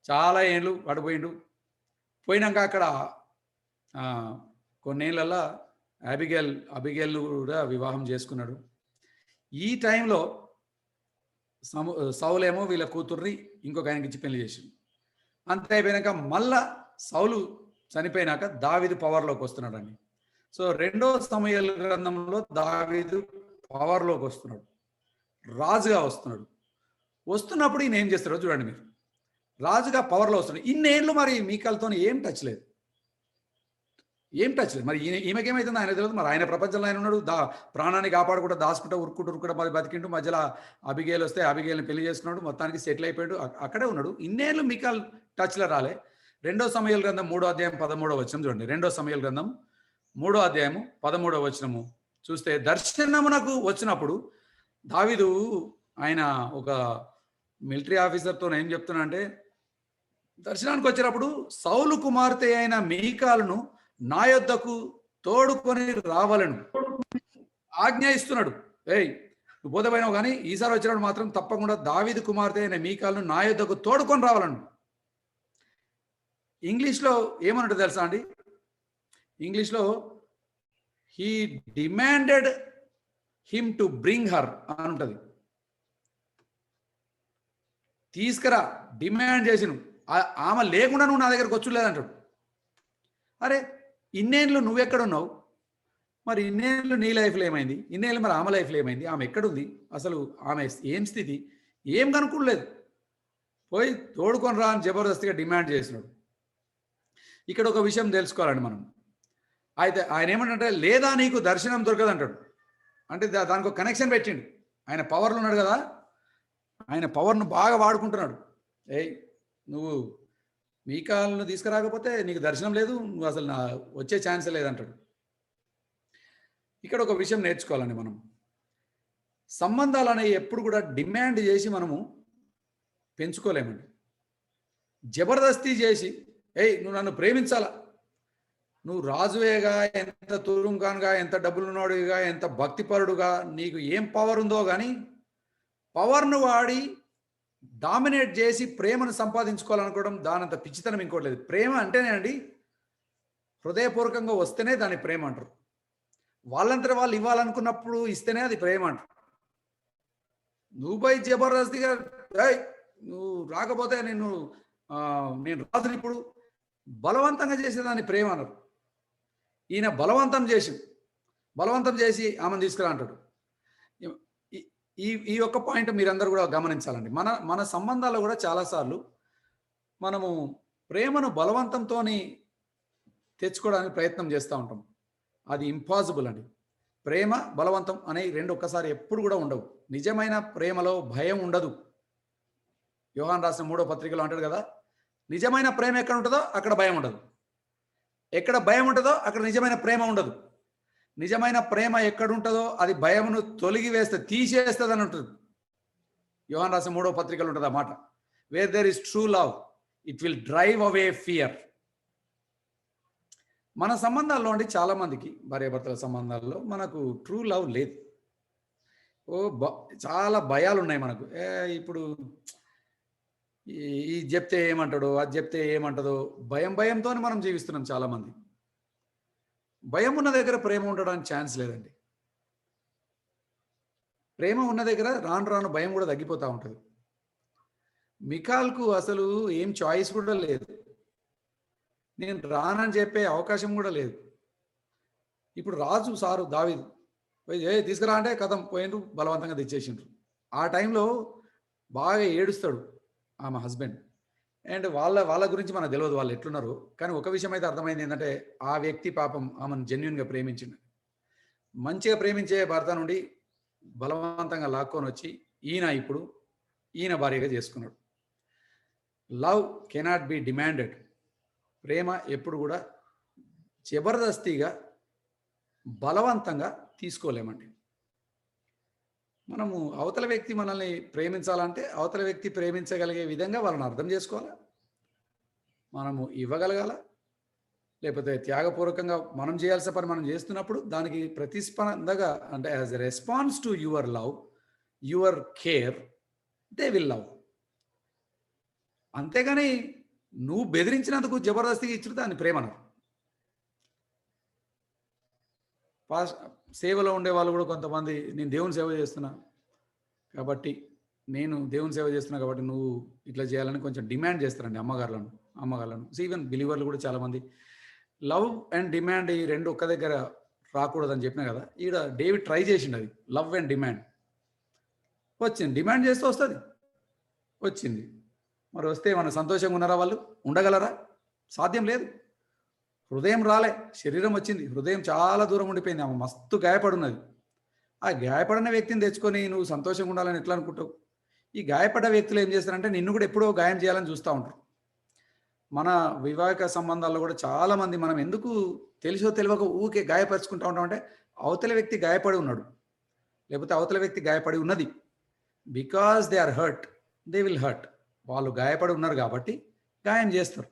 చాలా ఏళ్ళు పడిపోయిండు. పోయినాక అక్కడ కొన్నేళ్ళల్లో అబిగేల్ కూడా వివాహం చేసుకున్నాడు. ఈ టైంలో సౌలేమో వీళ్ళ కూతుర్ని ఇంకొక ఆయనకి ఇచ్చి పెళ్లి చేసిండు. అంతే అయిపోయినాక మళ్ళా సౌలు చనిపోయినాక దావీదు పవర్లోకి వస్తున్నాడండి. సో 2వ సమూయేలు గ్రంథంలో దావీదు పవర్లోకి వస్తున్నాడు, రాజుగా వస్తున్నప్పుడు ఈయన ఏం చేస్తాడో చూడండి మీరు. రాజుగా పవర్లో వస్తున్నాడు. ఇన్నేళ్ళు మరి మీకాలతో ఏం టచ్ లేదు. మరి ఈమెకేమైతుందో ఆయన తెలియదు. మరి ఆయన ప్రపంచంలో ఆయన ఉన్నాడు, ప్రాణాన్ని కాపాడుకుంటూ దాచుకుంటూ ఉరుక్కుంటూ మరి బతికింటూ మధ్యలో అబిగేల్ వస్తే అబిగేల్ని పెళ్లి చేసుకున్నాడు, మొత్తానికి సెటిల్ అయిపోయాడు, అక్కడే ఉన్నాడు. ఇన్నేళ్ళు మీకాల్ టచ్లో రాలే. 2వ సమూయేలు గ్రంథం 3వ అధ్యాయం 13వ వచనం చూడండి. 2వ సమూయేలు గ్రంథం 3వ అధ్యాయము 13వ వచనము చూస్తే, దర్శనమునకు వచ్చినప్పుడు దావీదు ఆయన ఒక మిలిటరీ ఆఫీసర్తో ఏం చెప్తున్నా అంటే, దర్శనానికి వచ్చినప్పుడు సౌలు కుమార్తె అయిన మీకాలును నా యొద్దకు తోడుకొని రావాలను ఆజ్ఞ ఇస్తున్నాడు. నువ్వు బోధపోయినావు కానీ ఈసారి వచ్చినప్పుడు మాత్రం తప్పకుండా దావీదు కుమార్తె అయిన మీకాలును నా యొద్దకు తోడుకొని రావాలను. ఇంగ్లీష్లో ఏమన్నట్టు తెలుసా అండి? ఇంగ్లీష్లో he demanded him to bring her అని ఉంటుంది. తీసుకురా, డిమాండ్ చేసి ఆమె లేకుండా నువ్వు నా దగ్గరకు వచ్చులేదంటాడు. అరే ఇన్నేళ్ళు నువ్వెక్కడున్నావు? మరి ఇన్నేళ్ళు నీ లైఫ్లో ఏమైంది, ఇన్నేళ్ళు మరి ఆమె లైఫ్లో ఏమైంది, ఆమె ఎక్కడుంది, అసలు ఆమె ఏం స్థితి, ఏం కనుక్కోలేదు. పోయి తోడుకొని రా అని జబర్దస్తిగా డిమాండ్ చేసినాడు. ఇక్కడ ఒక విషయం తెలుసుకోవాలండి మనం. అయితే ఆయన ఏమంటే, లేదా నీకు దర్శనం దొరకదు అంటాడు. అంటే దానికి ఒక కనెక్షన్ పెట్టిండు. ఆయన పవర్లో ఉన్నాడు కదా, ఆయన పవర్ను బాగా వాడుకుంటున్నాడు. ఏయ్ నువ్వు మీకాలను తీసుకురాకపోతే నీకు దర్శనం లేదు, నువ్వు అసలు నా వచ్చే ఛాన్సే లేదంటాడు. ఇక్కడ ఒక విషయం నేర్చుకోవాలండి మనం. సంబంధాలు అనేవి ఎప్పుడు కూడా డిమాండ్ చేసి మనము పెంచుకోలేమండి. జబర్దస్తి చేసి, ఏయ్ నువ్వు నన్ను ప్రేమించాలా, నువ్వు రాజువేగా, ఎంత తురుంకాన్గా, ఎంత డబ్బులున్నోడుగా, ఎంత భక్తిపరుడుగా, నీకు ఏం పవర్ ఉందో కానీ పవర్ను వాడి డామినేట్ చేసి ప్రేమను సంపాదించుకోవాలనుకోవడం దానంత పిచ్చితనం ఇంకోటి లేదు. ప్రేమ అంటేనే అండి, హృదయపూర్వకంగా వస్తేనే దాన్ని ప్రేమ అంటారు. వాళ్ళంతా వాళ్ళు ఇవ్వాలనుకున్నప్పుడు ఇస్తేనే అది ప్రేమ అంటారు. నువ్వు పోయి జబర్దస్తిగా ఏయ్ నువ్వు రాకపోతే నేను రాజుని ఇప్పుడు బలవంతంగా చేసేదాన్ని ప్రేమ అన్నారు. ఈయన బలవంతం చేసి ఆమెను తీసుకురా అంటాడు. ఈ యొక్క పాయింట్ మీరందరూ కూడా గమనించాలండి. మన సంబంధాల్లో కూడా చాలాసార్లు మనము ప్రేమను బలవంతంతో తెచ్చుకోవడానికి ప్రయత్నం చేస్తూ ఉంటాం. అది ఇంపాసిబుల్ అండి. ప్రేమ బలవంతం అనేవి రెండు ఒక్కసారి ఎప్పుడు కూడా ఉండవు. నిజమైన ప్రేమలో భయం ఉండదు. యోహాన్ రాసిన 3వ పత్రికలో అంటాడు కదా, నిజమైన ప్రేమ ఎక్కడ ఉంటుందో అక్కడ భయం ఉండదు, ఎక్కడ భయం ఉంటుందో అక్కడ నిజమైన ప్రేమ ఉండదు. నిజమైన ప్రేమ ఎక్కడ ఉంటుందో అది భయమును తీసేస్తుంది అని ఉంటుంది. యోహాన్ రాసిన 3వ పత్రికలో ఉంటుంది ఆ మాట. Where there is true love it will drive away fear. మన సంబంధాల్లో అంటే చాలామందికి భార్యాభర్తల సంబంధాల్లో మనకు ట్రూ లవ్ లేదు. చాలా భయాలు ఉన్నాయి మనకు. ఇప్పుడు ఇది చెప్తే ఏమంటాడో, అది చెప్తే ఏమంటుందో, భయంతో మనం జీవిస్తున్నాం చాలామంది. భయం ఉన్న దగ్గర ప్రేమ ఉండడానికి ఛాన్స్ లేదండి. ప్రేమ ఉన్న దగ్గర రాను రాను భయం కూడా తగ్గిపోతూ ఉంటుంది. మికాల్కు అసలు ఏం చాయిస్ కూడా లేదు, నేను రానని చెప్పే అవకాశం కూడా లేదు. ఇప్పుడు రాజు సారు దావీదు తీసుకురా అంటే కథం పోయిండ్రు, బలవంతంగా తెచ్చేసిండ్రు. ఆ టైంలో బాగా ఏడుస్తాడు ఆమె హస్బెండ్. అండ్ వాళ్ళ గురించి మనకు తెలియదు వాళ్ళు ఎట్లున్నారు. కానీ ఒక విషయం అయితే అర్థమైంది ఏంటంటే, ఆ వ్యక్తి పాపం ఆమెను జెన్యున్గా ప్రేమించిండు. మంచిగా ప్రేమించే భర్త నుండి బలవంతంగా లాక్కొని వచ్చి ఈయన భార్యగా చేసుకున్నాడు. Love cannot be demanded. ప్రేమ ఎప్పుడు కూడా జబర్దస్తిగా బలవంతంగా తీసుకోలేమండి. మనము అవతల వ్యక్తి మనల్ని ప్రేమించాలంటే అవతల వ్యక్తి ప్రేమించగలిగే విధంగా వాళ్ళని అర్థం చేసుకోవాలా, మనము ఇవ్వగలగాల, లేకపోతే త్యాగపూర్వకంగా మనం చేయాల్సిన పని మనం చేస్తున్నప్పుడు దానికి ప్రతిస్పందగా, అంటే as a response to your love, your care, they will love. అంతేగాని నువ్వు బెదిరించినందుకు జబర్దస్తిగా ఇచ్చిన దాన్ని ప్రేమ అన్నారు. సేవలో ఉండే వాళ్ళు కూడా కొంతమంది, నేను దేవుని సేవ చేస్తున్నా కాబట్టి నువ్వు ఇట్లా చేయాలని కొంచెం డిమాండ్ చేస్తారండి అమ్మగారులను. ఈవెన్ బిలీవర్లు కూడా చాలామంది. లవ్ అండ్ డిమాండ్ ఈ రెండు ఒక్క దగ్గర రాకూడదని చెప్పినా కదా, ఈడ డేవిడ్ ట్రై చేసిండు అది. లవ్ అండ్ డిమాండ్ వచ్చింది, డిమాండ్ చేస్తే వచ్చింది. మరి వస్తే మన సంతోషంగా ఉన్నారా? వాళ్ళు ఉండగలరా? సాధ్యం లేదు. హృదయం రాలే, శరీరం వచ్చింది. హృదయం చాలా దూరం ఉండిపోయింది. ఆమె మస్తు గాయపడున్నది. ఆ గాయపడిన వ్యక్తిని తెచ్చుకొని నువ్వు సంతోషంగా ఉండాలని ఎట్లా అనుకుంటావు? ఈ గాయపడ్డ వ్యక్తులు ఏం చేస్తారంటే నిన్ను కూడా ఎప్పుడో గాయం చేయాలని చూస్తూ ఉంటారు. మన వివాహిక సంబంధాల్లో కూడా చాలామంది మనం ఎందుకు తెలిసో తెలియక ఊకే గాయపరుచుకుంటూ ఉంటామంటే, అవతల వ్యక్తి గాయపడి ఉన్నాడు, లేకపోతే అవతల వ్యక్తి గాయపడి ఉన్నది. Because they are hurt, they will hurt. వాళ్ళు గాయపడి ఉన్నారు కాబట్టి గాయం చేస్తారు.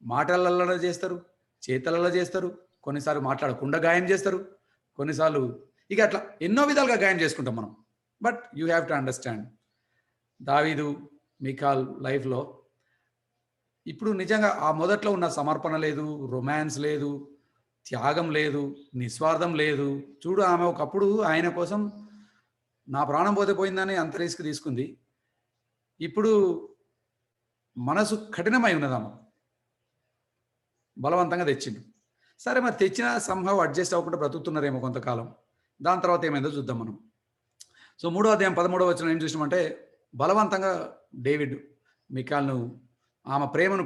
మాటలలో చేస్తారు, చేతలలో చేస్తారు, కొన్నిసార్లు మాట్లాడకుండా గాయం చేస్తారు, కొన్నిసార్లు ఇక అట్లా ఎన్నో విధాలుగా గాయం చేసుకుంటాం మనం. But you have to understand, దావీదు మికాల్ లైఫ్లో ఇప్పుడు నిజంగా ఆ మొదట్లో ఉన్న సమర్పణ లేదు, రొమాన్స్ లేదు, త్యాగం లేదు, నిస్వార్థం లేదు. చూడు, ఆమె ఒకప్పుడు ఆయన కోసం నా ప్రాణం పోతే పోయిందని అంత రిస్క్ తీసుకుంది. ఇప్పుడు మనసు కఠినమై ఉన్నది, ఆమె బలవంతంగా తెచ్చిండు. సరే మరి తెచ్చిన సంహవ్ అడ్జస్ట్ అవ్వకుండా బ్రతుకుతున్నారేమో కొంతకాలం. దాని తర్వాత ఏమైందో చూద్దాం మనం. సో 3వ అధ్యాయం 13వ వచనం ఏం చూసినామంటే, బలవంతంగా డేవిడ్ మికాల్‌ను ఆమె ప్రేమను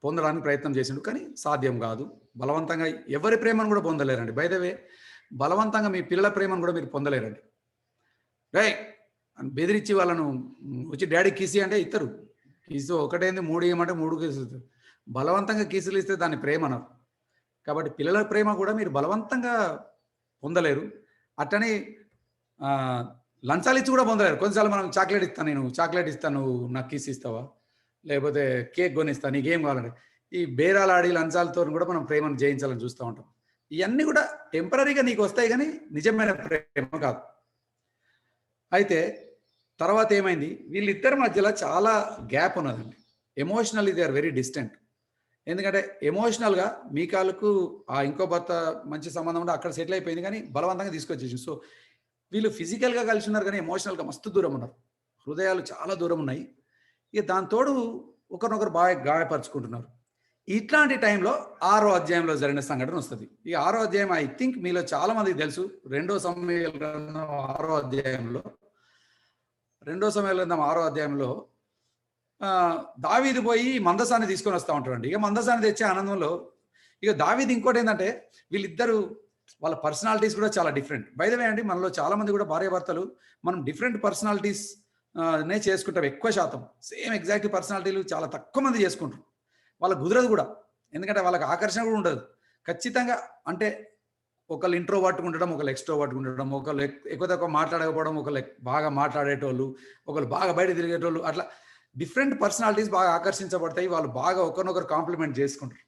పొందడానికి ప్రయత్నం చేసిండు. కానీ సాధ్యం కాదు. బలవంతంగా ఎవరి ప్రేమను కూడా పొందలేరండి. బై ద వే బలవంతంగా మీ పిల్లల ప్రేమను కూడా మీరు పొందలేరండి. రేయ్! అని బెదిరించి వాళ్ళను వచ్చి డ్యాడీ కిసి అంటే ఇత్తరు. కిసు ఒకటేంది 3 ఇయ్యమంటే 3 కిసులు. బలవంతంగా కిసులు ఇస్తే దాన్ని ప్రేమ అనరు. కాబట్టి పిల్లల ప్రేమ కూడా మీరు బలవంతంగా పొందలేరు. అట్లనే ఆహ్, లంచాలు ఇచ్చి కూడా పొందలేరు. కొన్నిసార్లు మనం చాక్లేట్ ఇస్తాను నేను. చాక్లేట్ ఇస్తాను నువ్వు నాకు కిస్ ఇస్తావా? లేకపోతే కేక్ కొనిస్తా నీకేం కావాలంటే. ఈ బేరాలాడి లంచాలతోని కూడా మనం ప్రేమను జయించాలని చూస్తా ఉంటాం. ఇయన్నీ కూడా టెంపరరీగా నీకొస్తాయి గానీ నిజమైన ప్రేమ కాదు. అయితే తర్వాత ఏమైంది? వీళ్ళిద్దరి మధ్యలో చాలా గ్యాప్ ఉన్నదండి. Emotionally they are very distant. ఎందుకంటే ఎమోషనల్‌గా మీకాలుకు ఆ ఇంకో భర్త మంచి సంబంధం ఉండి అక్కడ సెటిల్ అయిపోయింది కానీ బలవంతంగా తీసుకొచ్చేసిండు. సో, వీళ్ళు ఫిజికల్‌గా కలిసి ఉన్నారు కానీ ఎమోషనల్‌గా మస్తు దూరం ఉన్నారు. హృదయాలు చాలా దూరం ఉన్నాయి. ఇక దాని తోడు ఒకరినొకరు బాగా గాయపరుచుకుంటున్నారు. ఇట్లాంటి టైంలో 6వ అధ్యాయంలో జరిగిన సంఘటన వస్తది. ఈ 6వ అధ్యాయం ఐ థింక్ మీలో చాలా మందికి తెలుసు. 2 సమూయేలు గ్రంథం 6వ అధ్యాయంలో 2 సమూయేలు గ్రంథం 6వ అధ్యాయంలో దావీదు పోయి మందసాన్ని తీసుకొని వస్తా ఉంటాడండి. ఇక మందసాన్ని తెచ్చే ఆనందంలో ఇక దావీదు ఇంకోటేందంటే వీళ్ళిద్దరూ వాళ్ళ పర్సనాలిటీస్ కూడా చాలా డిఫరెంట్. బై ద వే అండి మనలో చాలా మంది కూడా భార్యాభర్తలు మనం డిఫరెంట్ పర్సనాలిటీస్ నే చేసుకుంటాం ఎక్కువ శాతం. సేమ్ ఎగ్జాక్ట్ పర్సనాలిటీలు చాలా తక్కువ మంది చేసుకుంటారు. వాళ్ళకి కుదరదు కూడా. ఎందుకంటే వాళ్ళకి ఆకర్షణ కూడా ఉండదు. ఖచ్చితంగా అంటే ఒకళ్ళు ఇంట్రోవర్ట్‌గా ఉండడం, ఒకళ్ళు ఎక్స్‌ట్రోవర్ట్‌గా ఉండడం, ఒకళ్ళు ఎక్కువ తక్కువ మాట్లాడకపోవడం, ఒకళ్ళు బాగా మాట్లాడేటోళ్ళు, ఒకళ్ళు బాగా బయట తిరిగేటోళ్ళు అట్లా డిఫరెంట్ పర్సనాలిటీస్ బాగా ఆకర్షించబడతాయి. వాళ్ళు బాగా ఒకరినొకరు కాంప్లిమెంట్ చేసుకుంటారు.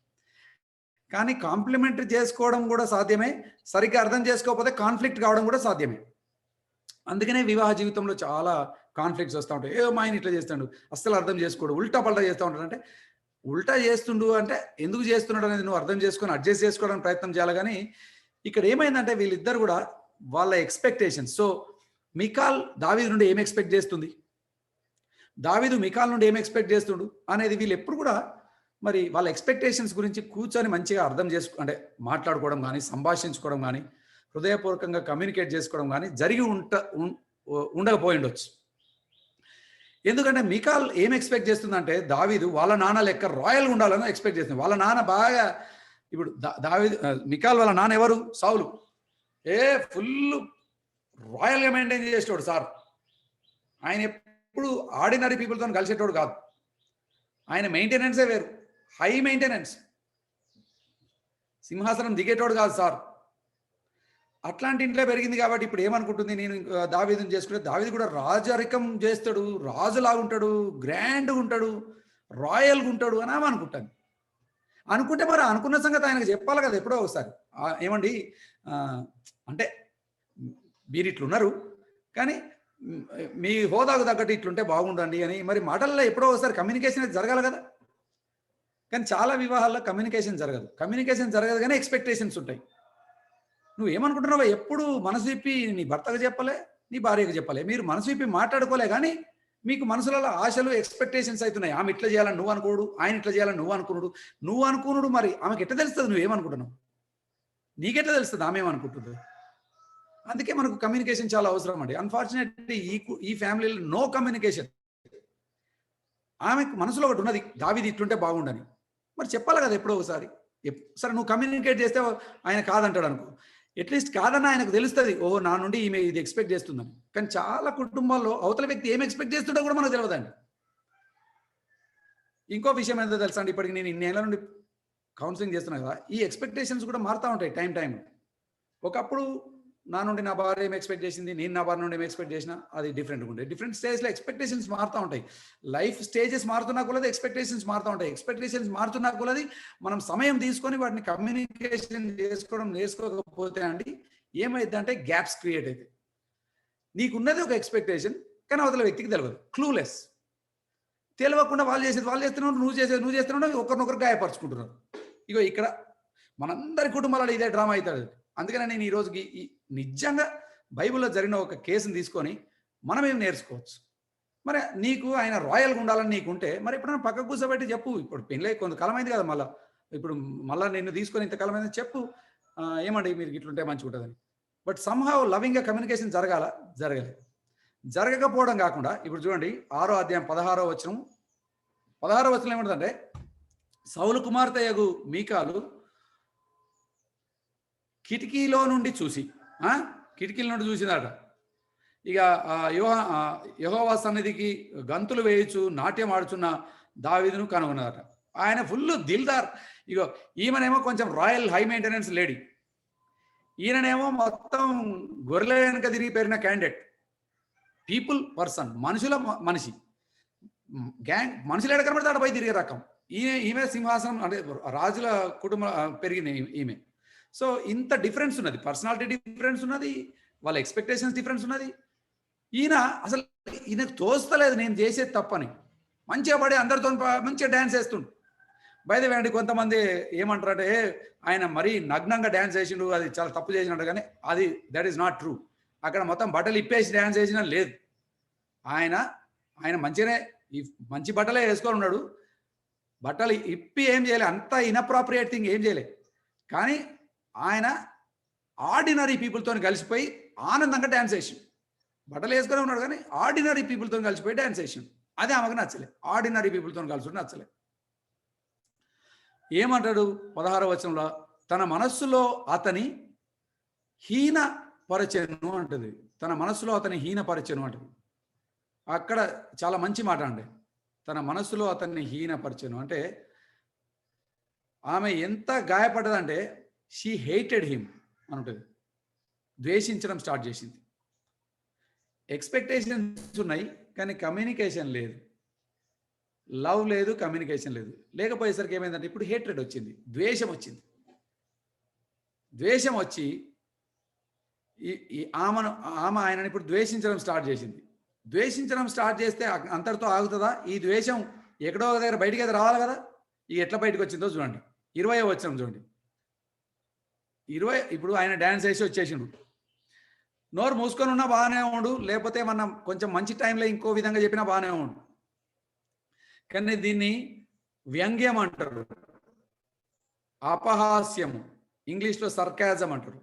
కానీ కాంప్లిమెంట్ చేసుకోవడం కూడా సాధ్యమే. సరిగ్గా అర్థం చేసుకోకపోతే కాన్‌ఫ్లిక్ట్ కావడం కూడా సాధ్యమే. అందుకనే వివాహ జీవితంలో చాలా కాన్‌ఫ్లిక్ట్స్ వస్తా ఉంటాయి. ఏదో మా ఆయన ఇట్లా చేస్తాడు. అస్సలు అర్థం చేసుకోడు. ఉల్టా పల్టా చేస్తా ఉంటాడు. అంటే ఉల్టా చేస్తుండు అంటే ఎందుకు చేస్తున్నాడు అనేది నువ్వు అర్థం చేసుకొని అడ్జస్ట్ చేసుకోవడానికి ప్రయత్నం చేయాలి గానీ, ఇక్కడ ఏమైందంటే వీళ్ళిద్దరు కూడా వాళ్ళ ఎక్స్‌పెక్టేషన్స్. సో, మికాల్ దావీదు నుండి ఏం ఎక్స్‌పెక్ట్ చేస్తుంది? దావీదు మికాల్ నుండి ఏం ఎక్స్‌పెక్ట్ చేస్తుండు? అనేది వీళ్ళెప్పుడు కూడా మరి వాళ్ళ ఎక్స్‌పెక్టేషన్స్ గురించి కూర్చొని మంచిగా అర్థం అంటే మాట్లాడుకోవడం గానీ, సంభాషించుకోవడం గానీ, హృదయపూర్వకంగా కమ్యూనికేట్ చేసుకోవడం గానీ జరిగి ఉండకపోయుండొచ్చు. ఎందుకంటే మికాల్ ఏం ఎక్స్‌పెక్ట్ చేస్తుందంటే దావీదు వాళ్ళ నాన్న లెక్క రాయల్‌గా ఉండాలని ఎక్స్‌పెక్ట్ చేస్తుంది. వాళ్ళ నాన్న బాగా ఇప్పుడు దావీదు మికాల్ వాళ్ళ నాన్న ఎవరు? సౌలు. ఫుల్లు రాయల్‌గా మెయింటైన్ చేసేటోడు సార్. ఆయన ఎప్పుడు ఆర్డినరీ పీపుల్‌తోని కలిసేటోడు కాదు. ఆయన మెయింటెనెన్సే వేరు. High maintenance. సింహాసనం దిగేటోడు కాదు సార్. అట్లాంటి ఇంట్లో పెరిగింది కాబట్టి ఇప్పుడు ఏమనుకుంటుంది నేను దావీదుని చేసుకుంటే దావీదు కూడా రాజరికం చేస్తాడు, రాజులాగా ఉంటాడు, గ్రాండ్‌గా ఉంటాడు, రాయల్‌గా ఉంటాడు అని ఆమె అనుకుంటాను. అనుకుంటే మరి అనుకున్న సంగతి ఆయనకు చెప్పాలి కదా ఎప్పుడో ఒకసారి. ఏమండి అంటే మీరు ఇట్లున్నారు కానీ మీ హోదాకు తగ్గట్టు ఇట్లుంటే బాగుండండి అని మరి మాటల్లో ఎప్పుడో ఒకసారి కమ్యూనికేషన్ అయితే జరగాలి కదా! కానీ చాలా వివాహాల్లో కమ్యూనికేషన్ జరగదు. కమ్యూనికేషన్ జరగదు కానీ ఎక్స్‌పెక్టేషన్స్ ఉంటాయి. నువ్వేమనుకుంటున్నావో ఎప్పుడు మనసు విప్పి నీ భర్తకు చెప్పలే, నీ భార్యకు చెప్పలే. మీరు మనసు విప్పి మాట్లాడుకోలే గానీ, మీకు మనసులలో ఆశలు, ఎక్స్‌పెక్టేషన్స్ అయితున్నాయి. ఆమె ఇట్లా చేయాలని నువ్వు అనుకోడు, ఆయన ఇట్లా చేయాలని నువ్వు అనుకునుడు. నువ్వు అనుకునుడు మరి ఆమెకి ఎట్లా తెలుస్తది నువ్వేమనుకుంటున్నావు? నీకెట్లా తెలుస్తది ఆమెమనుకుంటుందో? అందుకే మనకు కమ్యూనికేషన్ చాలా అవసరం అండి. అన్‌ఫార్చునేట్‌లీ ఈ ఫ్యామిలీలో నో కమ్యూనికేషన్. ఆమెకు మనసులో ఒకటున్నది. దావీదు ఇట్లుంటే బాగుండని. మరి చెప్పాలి కదా ఎప్పుడో ఒకసారి. సరే నువ్వు కమ్యూనికేట్ చేస్తే ఆయన కాదంటాడనుకో. అట్‌లీస్ట్ కాదన్న ఆయనకు తెలుస్తది. ఓహ్! నా నుండి ఈమె ఇది ఎక్స్‌పెక్ట్ చేస్తుందని. కానీ చాలా కుటుంబాల్లో అవతల వ్యక్తి ఏం ఎక్స్‌పెక్ట్ చేస్తుండో కూడా మనకు తెలవదండి. ఇంకో విషయం ఏందో తెలుసా అండి? ఇప్పటికి నేను ఇన్నేళ్ల నుండి కౌన్సెలింగ్ చేస్తున్నా కదా! ఈ ఎక్స్‌పెక్టేషన్స్ కూడా మారుతా ఉంటాయి టైమ్. ఒకప్పుడు నా నుండి నా భార్య ఏం ఎక్స్‌పెక్ట్ చేసింది, నేను నా భార్య నుండి ఏం ఎక్స్‌పెక్ట్ చేసినా అది డిఫరెంట్‌గా ఉండేది. డిఫరెంట్ స్టేజ్‌లో ఎక్స్‌పెక్టేషన్స్ మారుతా ఉంటాయి. లైఫ్ స్టేజెస్ మారుతున్నా కొలది ఎక్స్‌పెక్టేషన్స్ మారుతా ఉంటాయి. ఎక్స్‌పెక్టేషన్స్ మారుతున్నా కొలది మనం సమయం తీసుకొని వాటిని కమ్యూనికేషన్ నేర్చుకోకపోతే అండి ఏమైద్దంటే గ్యాప్స్ క్రియేట్ అయితాయి. నీకున్నది ఒక ఎక్స్‌పెక్టేషన్ కానీ అవతల వ్యక్తికి తెలవదు. క్లూలెస్. తెలవకుండా వాళ్ళు చేసేది వాళ్ళు చేస్తున్నావు, నువ్వు చేసేది నువ్వు చేస్తున్నావు, ఒకరినొకరు గాయపరుచుకుంటున్నారు. ఇగో ఇక్కడ మనందరి కుటుంబాలలో ఇదే డ్రామా అయితది. అందుకనే నేను ఈ రోజుకి నిజంగా బైబిల్‌లో జరిగిన ఒక కేసుని తీసుకొని మనమేం నేర్చుకోవచ్చు. మరి నీకు ఆయన రాయల్‌గా ఉండాలని నీకుంటే మరి ఎప్పుడైనా పక్కకు కూర్చోబెట్టి చెప్పు. ఇప్పుడు పెళ్ళై కొంతకాలం అయింది కదా మళ్ళా. ఇప్పుడు మళ్ళా నిన్ను తీసుకొని ఇంతకాలం అయింది చెప్పు, ఏమండి మీరు ఇట్లుంటే మంచిగా ఉంటుందని. బట్ సమ్‌హౌ లవింగ్‌గా కమ్యూనికేషన్ జరగలేదు. జరగకపోవడం కాకుండా ఇప్పుడు చూడండి 6వ అధ్యాయం 16వ వచనం. 16వ వచనం ఏముంటదంటే, సౌలు కుమార్తె యగు మీకాలు కిటికీలో నుండి చూసి, కిటికీల నుండి చూసిందట. ఇక యెహోవా సన్నిధికి గంతులు వేయచ్చు నాట్యం ఆడుచున్న దావీదును కనుగొన్నదట. ఆయన ఫుల్ దిల్దార్. ఇగో ఈమెనేమో కొంచెం రాయల్ హై మెయింటెనెన్స్ లేడీ, ఈయననేమో మొత్తం గొర్రెల వెనుక తిరిగి పెరిగిన క్యాండిడేట్, పీపుల్ పర్సన్, మనుషుల మనిషి, గ్యాంగ్ మనుషులు ఎక్కడ కనబడితే ఆడ పోయి తిరిగే రకం. ఈమె సింహాసనం అంటే రాజుల కుటుంబం పెరిగిన ఈమె. సో ఇంత డిఫరెన్స్ ఉన్నది, పర్సనాలిటీ డిఫరెన్స్ ఉన్నది, వాళ్ళ ఎక్స్పెక్టేషన్స్ డిఫరెన్స్ ఉన్నది. ఈయనకు తోస్తలేదు నేను చేసేది తప్పని, మంచిగా పడి అందరితో మంచిగా డ్యాన్స్ వేస్తుండు. బై ద వే అండి, కొంతమంది ఏమంటారంటే ఆయన మరీ నగ్నంగా డ్యాన్స్ చేసిండు, అది చాలా తప్పు చేసినట్టు, కానీ అది దట్ ఈస్ నాట్ ట్రూ. అక్కడ మొత్తం బట్టలు ఇప్పేసి డ్యాన్స్ చేసినా లేదు. ఆయన మంచిగానే మంచి బట్టలే వేసుకొని ఉన్నాడు, బట్టలు ఇప్పి ఏం చేయలే, అంత ఇన్అప్రాప్రియేట్ థింగ్ ఏం చేయలే. కానీ ఆయన ఆర్డినరీ పీపుల్తో కలిసిపోయి ఆనందంగా డ్యాన్స్ వేసిండు. బట్టలు వేసుకొని ఉన్నాడు కానీ ఆర్డినరీ పీపుల్తో కలిసిపోయి డ్యాన్స్ వేసిండు. అదే ఆమెకు నచ్చలే, ఆర్డినరీ పీపుల్తో కలిసి నచ్చలే. ఏమంటాడు 16వ వచనంలో, తన మనస్సులో అతని హీనపరచెను అంటది. తన మనస్సులో అతని హీనపరచెను అంటది. అక్కడ చాలా మంచి మాట అండి. తన మనస్సులో అతన్ని హీనపరచెను అంటే ఆమె ఎంత గాయపడ్డదంటే షీ హేటెడ్ హిమ్ అని ఉంటుంది. ద్వేషించడం స్టార్ట్ చేసింది. ఎక్స్పెక్టేషన్స్ ఉన్నాయి కానీ కమ్యూనికేషన్ లేదు, లవ్ లేదు, కమ్యూనికేషన్ లేదు. లేకపోయేసరికి ఏమైందంటే ఇప్పుడు హేట్రెడ్ వచ్చింది, ద్వేషం వచ్చింది. ద్వేషం వచ్చి ఆమె ఆయనని ఇప్పుడు ద్వేషించడం స్టార్ట్ చేసింది. ద్వేషించడం స్టార్ట్ చేస్తే అంతటితో ఆగుతుందా? ఈ ద్వేషం ఎక్కడో దగ్గర బయటికి అయితే రావాలి కదా. ఎట్లా బయటకు వచ్చిందో చూడండి. 20వ వచనం చూడండి. 20 ఇప్పుడు ఆయన డ్యాన్స్ వేసి వచ్చేసిండు. నోరు మూసుకొని ఉన్నా బాగానే ఉండు, లేకపోతే మనం కొంచెం మంచి టైంలో ఇంకో విధంగా చెప్పినా బాగానే ఉండు. కానీ దీన్ని వ్యంగ్యం అంటారు, అపహాస్యము, ఇంగ్లీష్లో సర్కాజం అంటారు.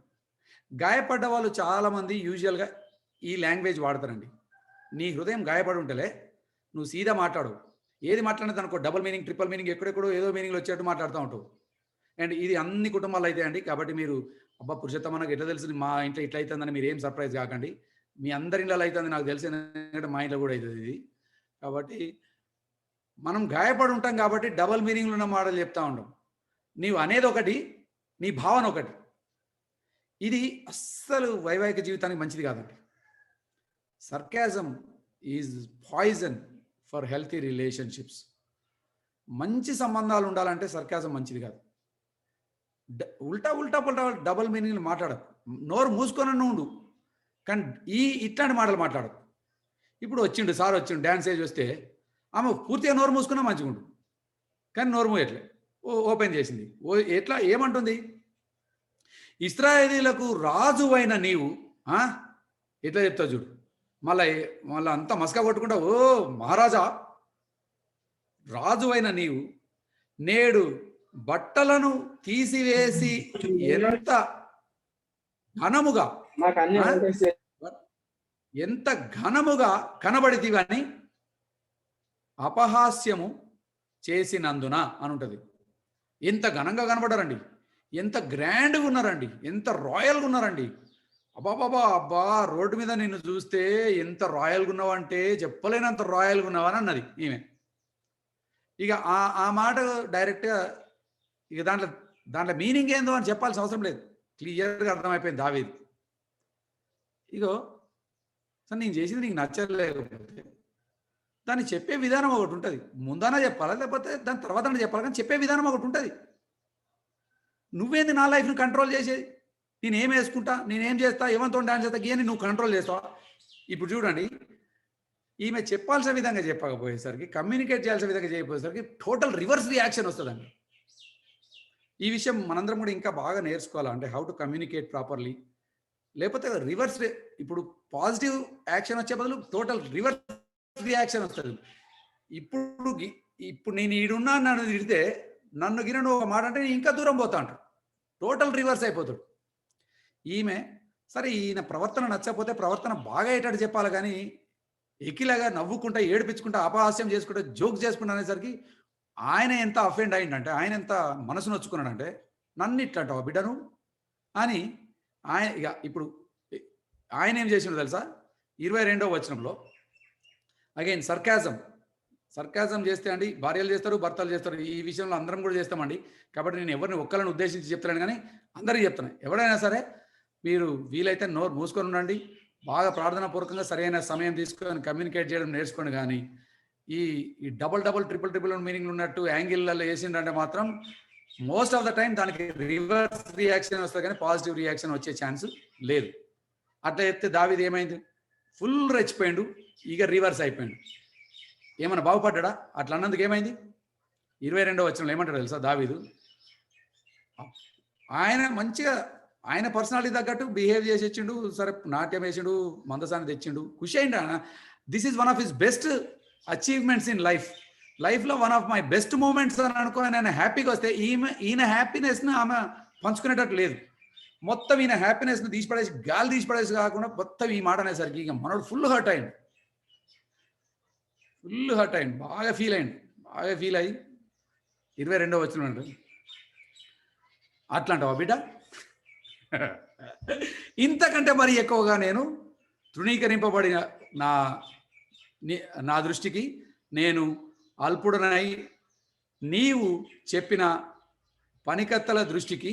గాయపడ్డ వాళ్ళు చాలామంది యూజువల్గా ఈ లాంగ్వేజ్ వాడతారండి. నీ హృదయం గాయపడి ఉంటలే, నువ్వు సీదా మాట్లాడు. ఏది మాట్లాడినది అనుకో డబుల్ మీనింగ్, ట్రిపుల్ మీనింగ్, ఎక్కడెక్కడో ఏదో మీనింగ్లో వచ్చేట్టు మాట్లాడుతూ ఉంటావు. అండ్ ఇది అన్ని కుటుంబాలు అయితే అండి. కాబట్టి మీరు అబ్బా పురుషోత్తమ నాకు ఎట్లా తెలుసు మా ఇంట్లో ఇట్లా అవుతుందని మీరు ఏం సర్ప్రైజ్ కాకండి. మీ అందరి ఇళ్ళలో అవుతుంది నాకు తెలిసి, ఎందుకంటే మా ఇంట్లో కూడా అవుతుంది ఇది. కాబట్టి మనం గాయపడి ఉంటాం కాబట్టి డబల్ మీనింగ్లో ఉన్న మాటలు చెప్తా ఉంటాం. నీవు అనేది ఒకటి, నీ భావన ఒకటి. ఇది అస్సలు వైవాహిక జీవితానికి మంచిది కాదండి. Sarcasm is poison for healthy relationships. మంచి సంబంధాలు ఉండాలంటే సర్కాజం మంచిది కాదు. ఉల్టా ఉల్టా పుల్టా డబల్ మీనింగ్లు మాట్లాడకు. నోరు మూసుకొని ఉండు, కానీ ఇట్లాంటి మాటలు మాట్లాడకు. ఇప్పుడు వచ్చిండు సార్, వచ్చిండు డ్యాన్స్ వేసి వస్తే ఆమె పూర్తిగా నోరు మూసుకున్నా మంచిగా ఉండు, కానీ నోరు మూయట్లే, ఓపెన్ చేసింది. ఎట్లా ఏమంటుంది? ఇశ్రాయేలీలకు రాజువైన నీవు ఎట్లా చెప్తావు చూడు. మళ్ళీ అంతా మస్కా కొట్టుకుంటా, ఓ మహారాజా, రాజువైన నీవు నేడు బట్టలను తీసివేసి ఎంత ఘనముగా కనబడితివని అపహాస్యము చేసినందున అని ఉంటుంది. ఎంత ఘనంగా కనబడారండి, ఎంత గ్రాండ్గా ఉన్నారండి, ఎంత రాయల్గా ఉన్నారండి. అబ్బా రోడ్డు మీద నిన్ను చూస్తే ఎంత రాయల్గా ఉన్నావంటే చెప్పలేనంత రాయల్గా ఉన్నావని అన్నది ఈమె. ఇక ఆ మాట డైరెక్ట్గా ఇక దాంట్లో మీనింగ్ ఏందో అని చెప్పాల్సిన అవసరం లేదు, క్లియర్గా అర్థమైపోయింది దావీదు. ఇగో సార్ నేను చేసింది నీకు నచ్చలేకపోతే దాన్ని చెప్పే విధానం ఒకటి ఉంటుంది. ముందన్నా చెప్పాలా లేకపోతే దాని తర్వాత చెప్పాలి, కానీ చెప్పే విధానం ఒకటి ఉంటుంది. నువ్వేంది నా లైఫ్ని కంట్రోల్ చేసేది? నేనేం వేసుకుంటా, నేనేం చేస్తా, ఏమంతో డాన్స్ చేస్తా, గేని నువ్వు కంట్రోల్ చేస్తావా? ఇప్పుడు చూడండి, ఈమె చెప్పాల్సిన విధంగా చెప్పకపోయేసరికి, కమ్యూనికేట్ చేయాల్సిన విధంగా చేయకపోయేసరికి టోటల్ రివర్స్ రియాక్షన్ వస్తుందండి. ఈ విషయం మనందరం కూడా ఇంకా బాగా నేర్చుకోవాలి. అంటే హౌ టు కమ్యూనికేట్ ప్రాపర్లీ. లేకపోతే రివర్స్, ఇప్పుడు పాజిటివ్ యాక్షన్ వచ్చే బదులు టోటల్ రివర్స్ రియాక్షన్ వస్తుంది. ఇప్పుడు నేను ఈడున్నా నన్ను తిడితే నన్ను గిన నువ్వు ఒక మాట అంటే నేను ఇంకా దూరం పోతా అంటాడు. టోటల్ రివర్స్ అయిపోతాడు. ఈమె సరే ఈయన ప్రవర్తన నచ్చకపోతే ప్రవర్తన బాగా అయ్యేటట్టు చెప్పాలి కానీ ఎకిలాగా నవ్వుకుంటా ఏడిపించుకుంటా అపహాస్యం చేసుకుంటా జోక్ చేసుకుంటా అనేసరికి ఆయన ఎంత అఫెండ్ అయిందంటే, ఆయన ఎంత మనసు నొచ్చుకున్నాడంటే, నన్ను ఇట్లా అంటావా బిడ్డను అని ఆయన ఇక ఇప్పుడు ఆయన ఏం చేసిండో తెలుసా? 22వ వచనంలో అగైన్ సర్కాజం చేస్తే అండి భార్యలు చేస్తారు, భర్తలు చేస్తారు. ఈ విషయంలో అందరం కూడా చేస్తామండి. కాబట్టి నేను ఎవరిని ఒక్కరిని ఉద్దేశించి చెప్తున్నాను కానీ అందరికీ చెప్తున్నాను. ఎవరైనా సరే మీరు వీలైతే నోరు మూసుకొని ఉండండి. బాగా ప్రార్థనాపూర్వకంగా సరైన సమయం తీసుకొని కమ్యూనికేట్ చేయడం నేర్చుకోండి. కానీ ఈ డబుల్ ట్రిపుల్ మీనింగ్ ఉన్నట్టు యాంగిల్లలో వేసిండంటే మాత్రం మోస్ట్ ఆఫ్ ద టైం దానికి రివర్స్ రియాక్షన్ వస్తుంది కానీ పాజిటివ్ రియాక్షన్ వచ్చే ఛాన్స్ లేదు. అట్లా చెప్తే దావీదు ఏమైంది? ఫుల్ రెచ్చిపోయిండు. ఇక రివర్స్ అయిపోయిండు. ఏమన్నా బాగుపడ్డా? అట్లా అన్నందుకు ఏమైంది? 22వ వచనంలో ఏమంటాడు తెలుసా దావీదు? ఆయన మంచిగా ఆయన పర్సనాలిటీ తగ్గట్టు బిహేవ్ చేసి ఇచ్చిండు. సరే నాట్యం వేసిండు, మందసాన్ని తెచ్చిండు, ఖుషి అయిండు. This is one of his best achievements in లైఫ్లో one of my best moments అని అనుకోని ఆయన హ్యాపీగా వస్తే ఈయన హ్యాపీనెస్ను ఆమె పంచుకునేటట్టు లేదు. మొత్తం ఈయన హ్యాపీనెస్ని తీసిపడేసి గాలి తీసిపడేసి కాకుండా మొత్తం ఈ మాట అనేసరికి ఇక మనోడు ఫుల్ హర్ట్ అయ్యిండు. బాగా ఫీల్ అయ్యి 22వ వచనం అంటారు, అట్లా అంటావా బిడ్డ? ఇంతకంటే మరి ఎక్కువగా నేను తృణీకరింపబడిన నా దృష్టికి నేను అల్పుడనై నీవు చెప్పిన పనికత్తల దృష్టికి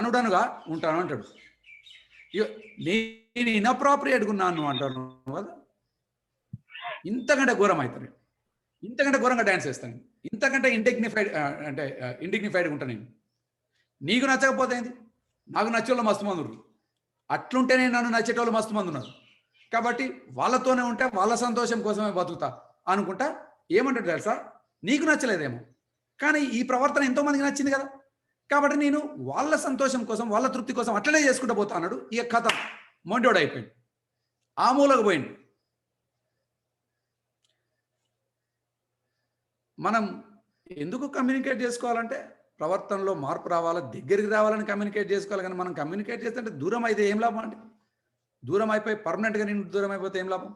గనుడనుగా ఉంటాను అంటాడు. నేను ఇన్అప్రాప్రియేట్గా ఉన్నాను అంటాను కదా. ఇంతకంటే ఘోరం అవుతాను, ఇంతకంటే ఘోరంగా డ్యాన్స్ వేస్తాను, ఇంతకంటే ఇండిగ్నిఫైడ్గా ఉంటాను నేను. నీకు నచ్చకపోతే ఏంది? నాకు నచ్చేవాళ్ళు మస్తు మంది ఉన్నారు. అట్లుంటేనే నన్ను నచ్చేటోళ్ళు మస్తు మంది ఉన్నారు. కాబట్టి వాళ్ళతోనే ఉంటే వాళ్ళ సంతోషం కోసమే బతుకుతా అనుకుంటా. ఏమంటాడు తెలుసా? నీకు నచ్చలేదేమో కానీ ఈ ప్రవర్తన ఎంతో మందికి నచ్చింది కదా, కాబట్టి నేను వాళ్ళ సంతోషం కోసం వాళ్ళ తృప్తి కోసం అట్లనే చేసుకుంటూ పోతా అన్నాడు. ఇక కథ మొండోడు అయిపోయింది, ఆ మూలకు పోయింది. మనం ఎందుకు కమ్యూనికేట్ చేసుకోవాలంటే ప్రవర్తనలో మార్పు రావాలి, దగ్గరికి రావాలని కమ్యూనికేట్ చేసుకోవాలి. కానీ మనం కమ్యూనికేట్ చేస్తుంటే దూరం అయితే ఏం లాభం అండి? దూరం అయిపోయి పర్మనెంట్గా నేను దూరం అయిపోతే ఏం లాభం?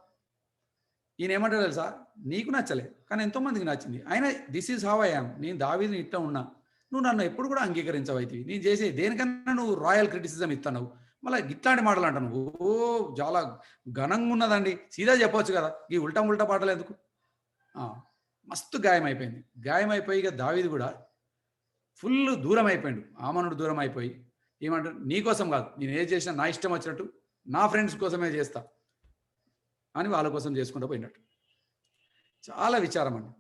ఈయన ఏమంటారు తెలుసా? నీకు నచ్చలే కానీ ఎంతోమందికి నచ్చింది. ఆయన this is how I am, నేను దావీదుని ఇట్లా ఉన్నా, నువ్వు నన్ను ఎప్పుడు కూడా అంగీకరించవైతే నేను చేసే దేనికన్నా నువ్వు రాయల్ క్రిటిసిజం ఇస్తున్నావు, మళ్ళీ ఇట్లాంటి మాటలు అంటాను. ఓ చాలా ఘనంగా ఉన్నదండి, సీదా చెప్పవచ్చు కదా. ఈ ఉల్టా పాటలు ఎందుకు? మస్తు గాయమైపోయి ఇక దావీదు కూడా ఫుల్ దూరం అయిపోయాడు. ఆమనుడు దూరం అయిపోయి ఏమంటాడు? నీకోసం కాదు, నేను ఏం చేసినా నా ఇష్టం వచ్చినట్టు నా ఫ్రెండ్స్ కోసమే చేస్తా అని వాళ్ళ కోసం చేసుకుంటూ పోయినట్టు. చాలా విచారం అండి.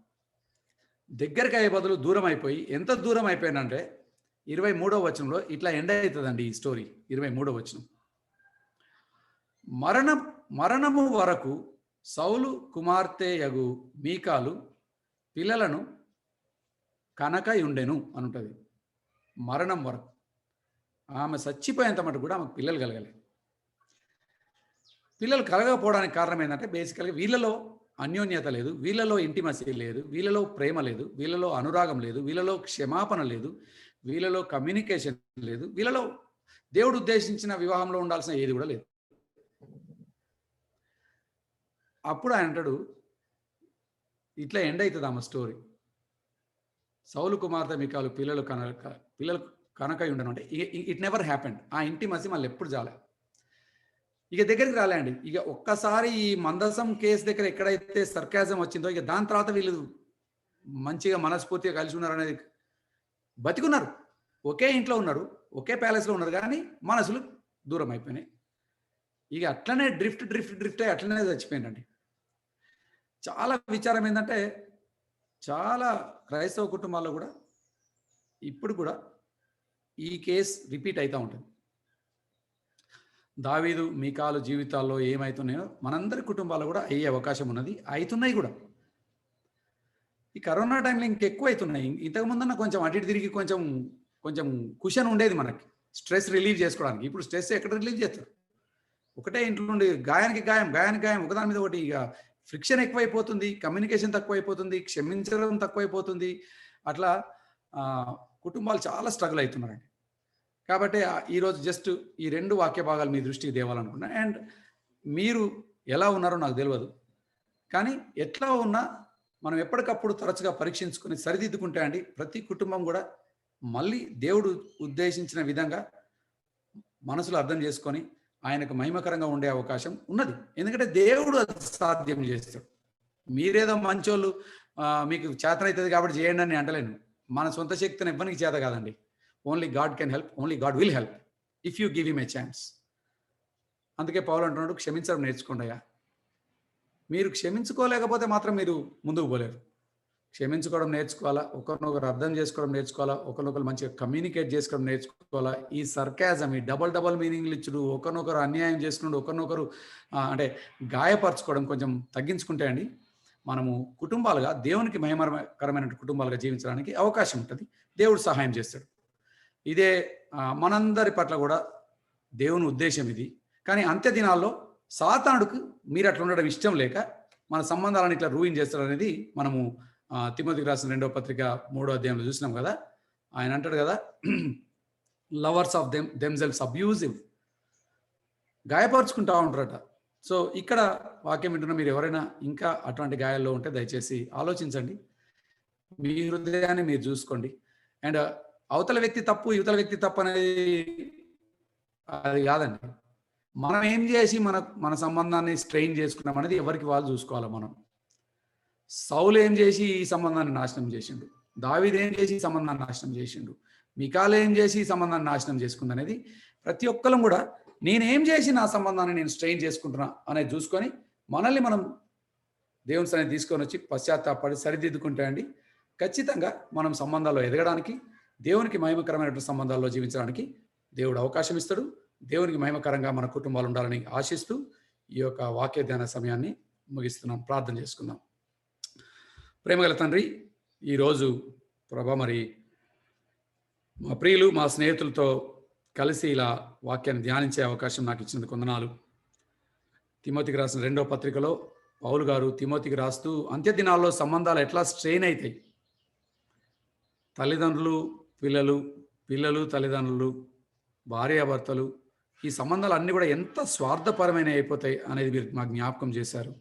దగ్గరికి అయ్యే బదులు దూరం అయిపోయి, ఎంత దూరం అయిపోయానంటే 23వ వచనంలో ఇట్లా ఎండ్ అవుతుందండి ఈ స్టోరీ. 23వ వచనం, మరణము వరకు సౌలు కుమార్తె యగు మీకాలు పిల్లలను కనకయుండెను అని ఉంటుంది. మరణం వరకు ఆమె చచ్చిపోయేంత మటు కూడా ఆమెకు పిల్లలు కలగలేదు. పిల్లలు కలగకపోవడానికి కారణం ఏంటంటే బేసికల్గా వీళ్ళలో అన్యోన్యత లేదు, వీళ్ళలో ఇంటిమసీ లేదు, వీళ్ళలో ప్రేమ లేదు, వీళ్ళలో అనురాగం లేదు, వీళ్ళలో క్షమాపణ లేదు, వీళ్ళలో కమ్యూనికేషన్ లేదు, వీళ్ళలో దేవుడు ఉద్దేశించిన వివాహంలో ఉండాల్సిన ఏది కూడా లేదు. అప్పుడు ఆయన అంటాడు, ఇట్లా ఎండ్ అవుతుంది ఆమె స్టోరీ. సౌలు కుమార్తె మీకాలు పిల్లలు కనకై ఉండను అంటే ఇట్ నెవర్ హ్యాపెండ్. ఆ ఇంటిమసీ మళ్ళీ ఎప్పుడు చాలే, ఇక దగ్గరికి రాలేండి. ఇక ఒక్కసారి ఈ మందసం కేసు దగ్గర ఎక్కడైతే సర్కాజం వచ్చిందో ఇక దాని తర్వాత వీళ్ళు మంచిగా మనస్ఫూర్తిగా కలిసి ఉన్నారు అనేది, బతికున్నారు, ఒకే ఇంట్లో ఉన్నారు, ఒకే ప్యాలెస్లో ఉన్నారు, కానీ మనసులు దూరం అయిపోయినాయి. ఇక అట్లనే డ్రిఫ్ట్ అయ్యి అట్లనే చచ్చిపోయిందండి. చాలా విచారం ఏంటంటే చాలా క్రైస్తవ కుటుంబాల్లో కూడా ఇప్పుడు కూడా ఈ కేసు రిపీట్ అవుతూ ఉంటుంది. దావీదు మీకాలు జీవితాల్లో ఏమవుతున్నాయో మనందరి కుటుంబాల్లో కూడా అయ్యే అవకాశం ఉన్నది, అవుతున్నాయి కూడా. ఈ కరోనా టైంలో ఇంకెక్కువ అవుతున్నాయి. ఇంతకుముందన్న కొంచెం అటు ఇటు తిరిగి కొంచెం కుషన్ ఉండేది మనకి, స్ట్రెస్ రిలీవ్ చేసుకోవడానికి. ఇప్పుడు స్ట్రెస్ ఎక్కడ రిలీవ్ చేస్తారు? ఒకటే ఇంట్లో నుండి గాయానికి గాయం ఒకదాని మీద ఒకటి ఇక ఫ్రిక్షన్ ఎక్కువైపోతుంది, కమ్యూనికేషన్ తక్కువైపోతుంది, క్షమించడం తక్కువైపోతుంది. అట్లా కుటుంబాలు చాలా స్ట్రగుల్ అవుతున్నారండి. కాబట్టి ఈరోజు జస్ట్ ఈ 2 వాక్య భాగాలు మీ దృష్టికి తేవాలనుకున్నా. అండ్ మీరు ఎలా ఉన్నారో నాకు తెలియదు, కానీ ఎట్లా ఉన్నా మనం ఎప్పటికప్పుడు తరచుగా పరీక్షించుకొని సరిదిద్దుకుంటే అండి ప్రతి కుటుంబం కూడా మళ్ళీ దేవుడు ఉద్దేశించిన విధంగా మనసులో అర్థం చేసుకొని ఆయనకు మహిమకరంగా ఉండే అవకాశం ఉన్నది. ఎందుకంటే దేవుడు అది సాధ్యం చేస్తాడు. మీరేదో మంచోళ్ళు మీకు చేతనవుతుంది కాబట్టి చేయండి అని అంటలేను. మన సొంత శక్తిని ఇవ్వడానికి చేత కాదండి. Only God can help, only God will help if you give him a chance. అందుకే పౌలు అంటున్నాడు, క్షమించడం నేర్చుకోండి అయ్యా. మీరు క్షమించుకోలేకపోతే మాత్రం మీరు ముందుకు పోలేరు. క్షమించుకోవడం నేర్చుకోవాలా, ఒకరినొకరు అర్థం చేసుకోవడం నేర్చుకోవాలా, ఒకరినొకరు మంచిగా కమ్యూనికేట్ చేసుకోవడం నేర్చుకోవాలా. ఈ సర్కాజం, ఈ డబల్ మీనింగ్లు ఇచ్చుడు, ఒకరినొకరు అన్యాయం చేసుకున్నాడు, ఒకరినొకరు అంటే గాయపరచుకోవడం కొంచెం తగ్గించుకుంటే అండి మనము కుటుంబాలుగా దేవునికి మహిమకరమైన కుటుంబాలుగా జీవించడానికి అవకాశం ఉంటుంది. దేవుడు సహాయం చేస్తాడు. ఇదే మనందరి పట్ల కూడా దేవుని ఉద్దేశం ఇది. కానీ అంత్య దినాల్లో సాతానుడికి మీరు అట్లా ఉండడం ఇష్టం లేక మన సంబంధాలను ఇట్లా రూయిన్ చేస్తాడు అనేది మనము తిమోతికి రాసిన 2వ పత్రిక 3వ అధ్యాయంలో చూసినాం కదా. ఆయన అంటాడు కదా, లవర్స్ ఆఫ్ దెమ్సెల్వ్స్ అబ్యూజివ్, గాయపరుచుకుంటా ఉంటారట. సో ఇక్కడ వాక్యం వింటున్న మీరు ఎవరైనా ఇంకా అటువంటి గాయాల్లో ఉంటే దయచేసి ఆలోచించండి, మీ హృదయాన్ని మీరు చూసుకోండి. అండ్ అవతల వ్యక్తి తప్పు, యువతల వ్యక్తి తప్పు అనేది అది కాదండి. మనం ఏం చేసి మన సంబంధాన్ని స్ట్రెయిన్ చేసుకున్నాం అనేది ఎవరికి వాళ్ళు చూసుకోవాలి. మనం సౌలు ఏం చేసి ఈ సంబంధాన్ని నాశనం చేసిండు, దావీదు ఏం చేసి ఈ సంబంధాన్ని నాశనం చేసిండు, మికాలు ఏం చేసి ఈ సంబంధాన్ని నాశనం చేసుకుంది అనేది ప్రతి ఒక్కరం కూడా నేనేం చేసి నా సంబంధాన్ని నేను స్ట్రెయిన్ చేసుకుంటున్నా అనేది చూసుకొని మనల్ని మనం దేవుని సన్నిధికి తీసుకొని వచ్చి పశ్చాత్తాపడి సరిదిద్దుకుంటే అండి ఖచ్చితంగా మనం సంబంధాల్లో ఎదగడానికి, దేవునికి మహిమకరమైనటువంటి సంబంధాల్లో జీవించడానికి దేవుడు అవకాశం ఇస్తాడు. దేవునికి మహిమకరంగా మన కుటుంబాలు ఉండాలని ఆశిస్తూ ఈ యొక్క వాక్య ధ్యాన సమయాన్ని ముగిస్తున్నాం. ప్రార్థన చేసుకుందాం. ప్రేమగల తండ్రి, ఈరోజు ప్రభా మరి మా ప్రియులు, మా స్నేహితులతో కలిసి ఇలా వాక్యాన్ని ధ్యానించే అవకాశం నాకు ఇచ్చినందుకు వందనాలు. తిమోతికి రాసిన 2వ పత్రికలో పౌలు గారు తిమోతికి రాస్తూ అంత్య దినాల్లో సంబంధాలు ఎట్లా స్ట్రెయిన్ అవుతాయి, తల్లిదండ్రులు పిల్లలు, పిల్లలు తల్లిదండ్రులు, భార్యాభర్తలు, ఈ సంబంధాలు అన్నీ కూడా ఎంత స్వార్థపరమైన అయిపోతాయి అనేది మీరు మాకు జ్ఞాపకం చేశారు.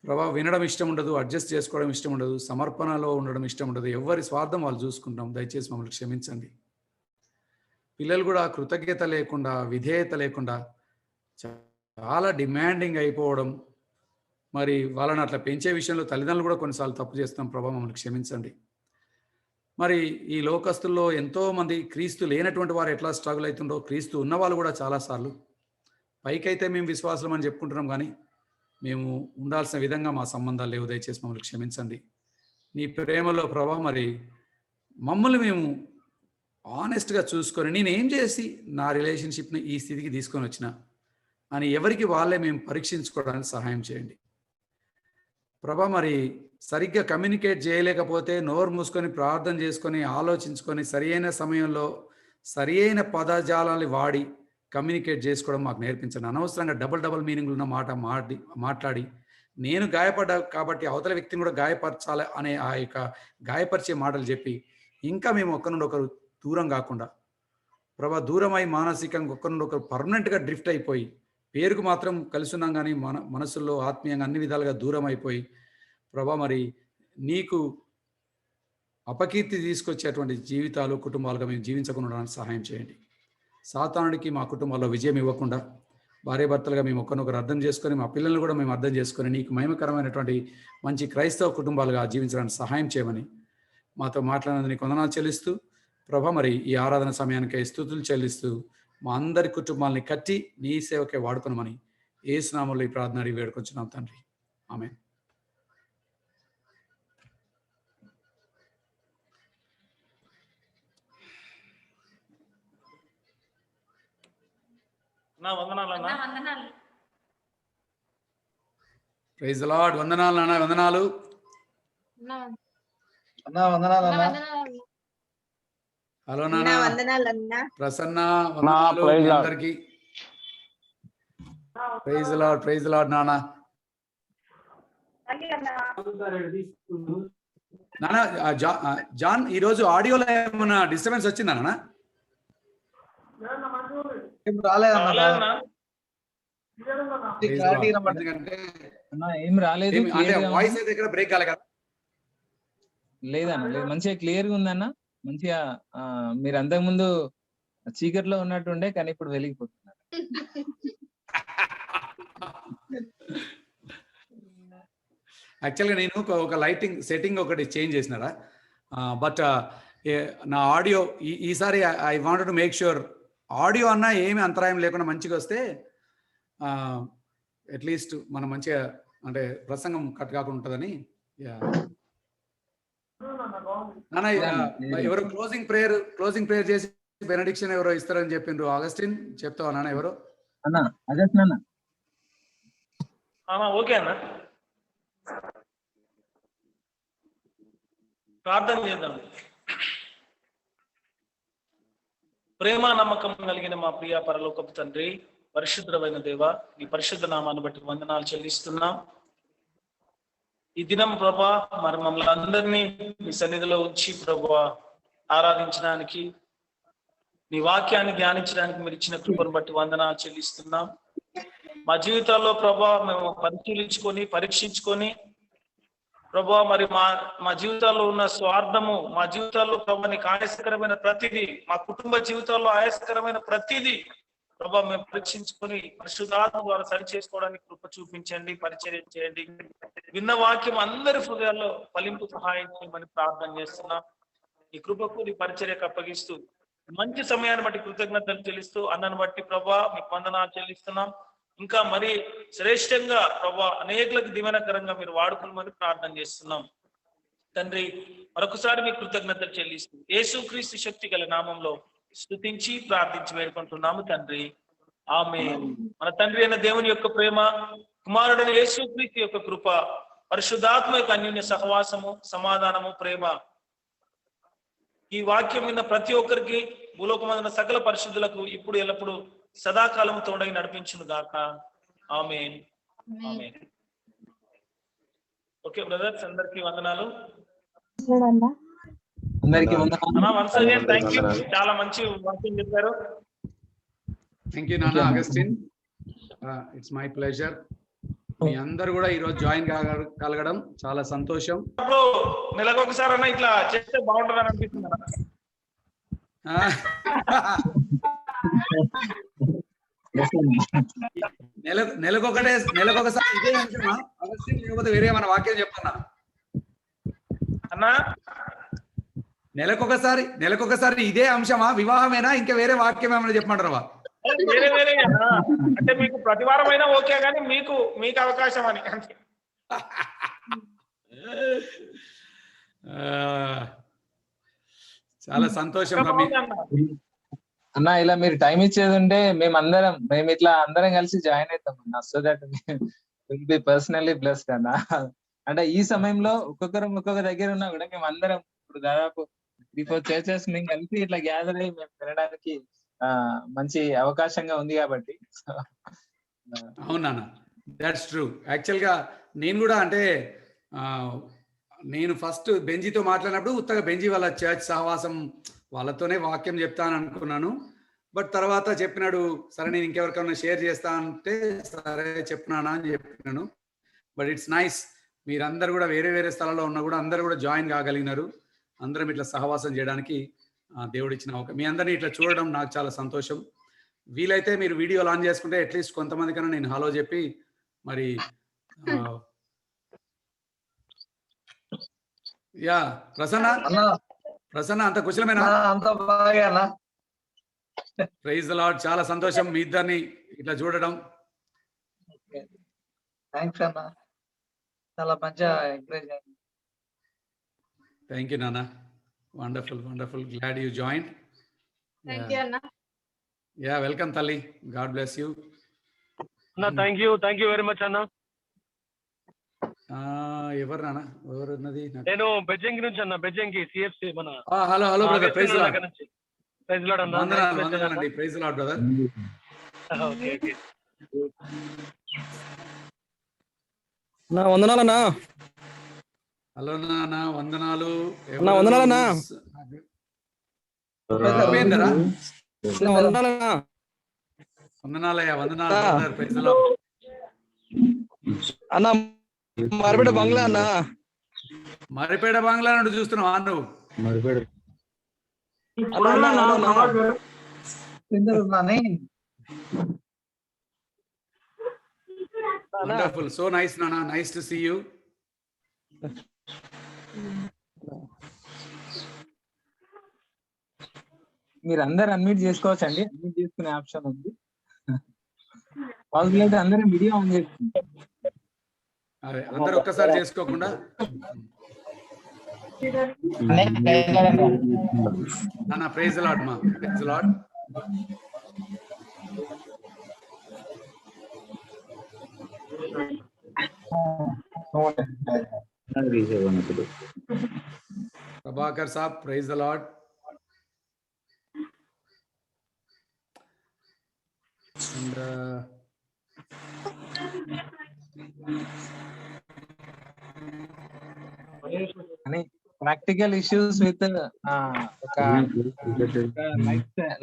ప్రభా వినడం ఇష్టం ఉండదు, అడ్జస్ట్ చేసుకోవడం ఇష్టం ఉండదు, సమర్పణలో ఉండడం ఇష్టం ఉండదు, ఎవరి స్వార్థం వాళ్ళు చూసుకుంటాం. దయచేసి మమ్మల్ని క్షమించండి. పిల్లలు కూడా కృతజ్ఞత లేకుండా, విధేయత లేకుండా చాలా డిమాండింగ్ అయిపోవడం, మరి వాళ్ళని అట్లా పెంచే విషయంలో తల్లిదండ్రులు కూడా కొన్నిసార్లు తప్పు చేస్తాం. ప్రభా మమ్మల్ని క్షమించండి. మరి ఈ లోకస్తుల్లో ఎంతోమంది క్రీస్తు లేనటువంటి వారు ఎట్లా స్ట్రగుల్ అవుతుండో, క్రీస్తు ఉన్న వాళ్ళు కూడా చాలాసార్లు పైకైతే మేము విశ్వాసం అని చెప్పుకుంటున్నాం, కానీ మేము ఉండాల్సిన విధంగా మా సంబంధాలు లేవు. దయచేసి మమ్మల్ని క్షమించండి. నీ ప్రేమలో ప్రభా మరి మమ్మల్ని మేము ఆనెస్ట్గా చూసుకొని నేనేం చేసి నా రిలేషన్షిప్ని ఈ స్థితికి తీసుకొని వచ్చిన అని ఎవరికి వాళ్ళే మేము పరీక్షించుకోవడానికి సహాయం చేయండి ప్రభా. మరి సరిగ్గా కమ్యూనికేట్ చేయలేకపోతే నోరు మూసుకొని ప్రార్థన చేసుకొని ఆలోచించుకొని సరియైన సమయంలో సరియైన పదజాలాన్ని వాడి కమ్యూనికేట్ చేసుకోవడం మాకు నేర్పించండి. అనవసరంగా డబుల్ మీనింగ్లు ఉన్న మాట్లాడి నేను గాయపడ్డా కాబట్టి అవతల వ్యక్తిని కూడా గాయపరచాలి అనే ఆ యొక్క గాయపరిచే మాటలు చెప్పి ఇంకా మేము ఒకరి నుండి ఒకరు దూరం కాకుండా ప్రభా దూరమై మానసికంగా ఒకరి నుండి ఒకరు పర్మనెంట్గా డ్రిఫ్ట్ అయిపోయి పేరుకు మాత్రం కలిసి ఉన్నాం కానీ మనసుల్లో ఆత్మీయంగా అన్ని విధాలుగా దూరం అయిపోయి ప్రభా మరి నీకు అపకీర్తి తీసుకొచ్చేటువంటి జీవితాలు కుటుంబాలుగా మేము జీవించకుండా సహాయం చేయండి. సాతానుడికి మా కుటుంబాల్లో విజయం ఇవ్వకుండా భార్యాభర్తలుగా మేము ఒకరినొకరు అర్థం చేసుకొని మా పిల్లల్ని కూడా మేము అర్థం చేసుకొని నీకు మహిమకరమైనటువంటి మంచి క్రైస్తవ కుటుంబాలుగా జీవించడానికి సహాయం చేయమని మాతో మాట్లాడినందుకు వందనాలు చెల్లిస్తూ ప్రభా మరి ఈ ఆరాధన సమయానికై స్తుతులు చెల్లిస్తూ మా అందరి కుటుంబాలని కట్టి నీ సేవకే వాడుకున్నామని యేసు నామములో ఈ ప్రార్థన అడిగి వేడుకొంచున్నాం తండ్రి. ఆమేన్. Praise the Lord. వందనాలు నాన్న, వందనాలు. హలో నాన్న. ప్రసన్న వందనాలు అందరికి. Praise the Lord, praise the Lord నాన్న. నాన్న జాన్ ఈరోజు ఆడియోలో ఏమైనా డిస్టర్బెన్స్ వచ్చిందా నాన్న? రాలేదన్నా. ఎందుకంటే ఏం రాలేదు, వాయిస్ అయితే ఇక్కడ బ్రేక్ కాలే కదా. లేదన్న లేదు, మంచిగా క్లియర్ గా ఉందన్న. మంచిగా మీరు అంతకు ముందు చీకట్లో ఉన్నట్టుండే కానీ ఇప్పుడు వెలిగిపోతున్నారు. యాక్చువల్గా నేను ఒక లైటింగ్ సెట్టింగ్ ఒకటి చేంజ్ చేసినారా, బట్ నా ఆడియో ఈసారి I wanted to make sure audio అన్నా ఏమి అంతరాయం లేకుండా మంచిగా వస్తే అట్లీస్ట్ మనం మంచిగా అంటే ప్రసంగం కట్ కాకుండా ఉంటుందని. నాన్న ఎవరు క్లోజింగ్ ప్రేయర్ చేసి బెనడిక్షన్ ఎవరో ఇస్తారని చెప్పిండ్రు. ఆగస్టిన్ చెప్తావా నాన్న? ఎవరు అన్న? అగస్ట్ నాన్న. ఓకే అన్న, ప్రార్థన చేద్దాం. ప్రేమ నమ్మకం కలిగిన మా ప్రియ పరలోకపు తండ్రి, పరిశుద్ధమైన దేవ, ఈ పరిశుద్ధ నామాన్ని బట్టి వందనాలు చెల్లిస్తున్నాం. ఈ దినం ప్రభా మరి మమ్మల్ని అందరినీ మీ సన్నిధిలో ఉంచి ప్రభా ఆరాధించడానికి, నీ వాక్యాన్ని ధ్యానించడానికి మీరు ఇచ్చిన కృపను బట్టి వందనాలు చెల్లిస్తున్నాం. మా జీవితాల్లో ప్రభా మేము పరీక్షించుకొని ప్రభా మరి మా జీవితాల్లో ఉన్న స్వార్థము, మా జీవితాల్లో ప్రభా నీకు ఆయాసకరమైన ప్రతిదీ, మా కుటుంబ జీవితాల్లో ఆయాసకరమైన ప్రతిదీ ప్రభా మేము పరీక్షించుకొని పరిశుద్ధాత్మ ద్వారా సరి చేసుకోవడానికి కృప చూపించండి, పరిచర్య చేయండి. విన్న వాక్యం అందరి హృదయాల్లో ఫలింపు సహాయం చేయమని ప్రార్థన చేస్తున్నాం. ఈ కృపకు నీ పరిచర్యకు అప్పగిస్తూ మంచి సమయాన్ని బట్టి కృతజ్ఞతలు చెల్లిస్తూ అన్నను బట్టి ప్రభా మీకు వందనాలు చెల్లిస్తున్నాం. ఇంకా మరి శ్రేష్టంగా ప్రభా అనేకులకు దీవెనకరంగా మీరు వాడుకోమని ప్రార్థన చేస్తున్నాం తండ్రి. మరొకసారి మీకు కృతజ్ఞతలు చెల్లిస్తూ యేసుక్రీస్తు శక్తి గల నామంలో స్తుతించి ప్రార్థించి వేడుకుంటున్నాము తండ్రి, ఆమేన్. మన తండ్రి అయిన దేవుని యొక్క ప్రేమ, కుమారుడైన యేసుక్రీస్తు యొక్క కృప, పరిశుద్ధాత్మ యొక్క అన్యోన్య సహవాసము, సమాధానము, ప్రేమ ఈ వాక్యం విన్న ప్రతి ఒక్కరికి, భూలోకమందున సకల పరిశుద్ధులకు ఇప్పుడు ఎల్లప్పుడు సదాకాలం తోడై నడిపించును గాక. ఆమేన్, ఆమేన్. ఓకే బ్రదర్స్, అందరికీ వందనాలు. అందరికీ వందనాలు. వన్స్ అగైన్ థ్యాంక్ యూ, చాలా మంచి వాక్యం చెప్పారు. థ్యాంక్ యూ నాన్న అగస్టిన్, ఇట్స్ మై ప్లెజర్. మీ అందరు కూడా ఈరోజు జాయిన్ కలగడం చాలా సంతోషం. నెలకొకసారి అన్న ఇట్లా చేస్తే బాగుంటుందని అనిపిస్తుంది. నెలకొకసారి ఇదే అంశమా అగస్టిన్, లేకపోతే వేరే మన వాక్యం చెప్పన్నా అన్నా? నెలకొకసారి ఇదే అంశమా, వివాహమేనా, ఇంకా వేరే వాక్యం ఏమైనా చెప్పమంటారా? వేరే వేరే అంటే మీకు ప్రతివారం అయినా ఓకే, కానీ మీకు అవకాశం అని. చాలా సంతోషం అన్న. ఇలా మీరు టైం ఇచ్చేది ఉంటే మేము ఇట్లా అందరం కలిసి జాయిన్ అవుతాం అన్న. So that will be personally blessed అన్న. అంటే ఈ సమయంలో ఒక్కొక్క దగ్గర ఉన్నా కూడా మేము అందరం ఇప్పుడు దాదాపు 3-4 చర్చెస్ మేము కలిసి ఇట్లా గ్యాదర్ అయ్యి మేము వినడానికి మంచి అవకాశంగా ఉంది కాబట్టి. అవునా, దాట్స్ ట్రూ. యాక్చువల్గా నేను కూడా అంటే నేను ఫస్ట్ బెంజీతో మాట్లాడినప్పుడు ఉత్తగా బెంజీ వాళ్ళ చర్చ్ సహవాసం వాళ్ళతోనే వాక్యం చెప్తాను అనుకున్నాను. బట్ తర్వాత చెప్పినాడు, సరే నేను ఇంకెవరికైనా షేర్ చేస్తా అంటే సరే చెప్పినానా అని చెప్పినాను. బట్ ఇట్స్ నైస్, మీరందరూ కూడా వేరే వేరే స్థలాల్లో ఉన్నా కూడా అందరూ కూడా జాయిన్ కాగలిగినారు. అందరం ఇట్లా సహవాసం చేయడానికి దేవుడు ఇచ్చిన అవకాశం. మీ అందరినీ ఇట్లా చూడడం నాకు చాలా సంతోషం. వీలైతే మీరు వీడియోలు ఆన్ చేసుకుంటే అట్లీస్ట్ కొంతమంది కన్నా నేను హలో చెప్పి మరి యా ప్రసన్న అంత కుశలమేనా? అంత బాగా. Praise the Lord. చాలా సంతోషం మీ ఇద్దరిని ఇట్లా చూడడం. థాంక్స్ అన్న, చాలా మంచిగా ఎంకరేజ్ అయ్యింది. థ్యాంక్ యూ నాన్న. Wonderful. Glad you join. Thank you అన్న. యా వెల్కమ్ తల్లి. గాడ్ బ్లెస్ యూ అన్న. థ్యాంక్ యూ వెరీ మచ్ అన్న. ఎవరు నాన్న? ఎవరు ఉన్నది? నేను బెజ్జంకి నుంచి అన్న. బెజ్జంకి సిఎఫ్సి మన. Hello brother. Praise Lord. Praise Lord అన్న. వందనాలండి. Praise Lord brother. ఓకే. నా వందనాలన్నా. హలో నాన్న, వందనాలు. అన్నా, వందనాలన్నా. ఉపేందరా? నా వందనాలన్నా. వందనాలయ్యా, వందనాలు brother. Praise the Lord. అన్నా మరబిడ బంగ్లా అన్నా. మరిపేట బంగ్లా నుండి చూస్తున్నావా నువ్వు? అన్నా, అన్నా, అన్నా, అన్నా. కిందలున్నాని Wonderful. So nice, Nana. Nice to see you. మీరు అందరు అన్మ్యూట్ చేసుకోవచ్చండి, అన్మ్యూట్ చేసుకునే ఆప్షన్ ఉంది. పాజిబుల్ అయితే అందరం వీడియో ఆన్ చేసుకుంటాం. అదే అందరు ఒక్కసారి చేసుకోకుండా. నాన్న ప్రైజ్ లార్డ్ మా, praise Lord. Prabhakar sahab, praise the Lord. అని ప్రాక్టికల్ ఇష్యూస్ విత్ ఒక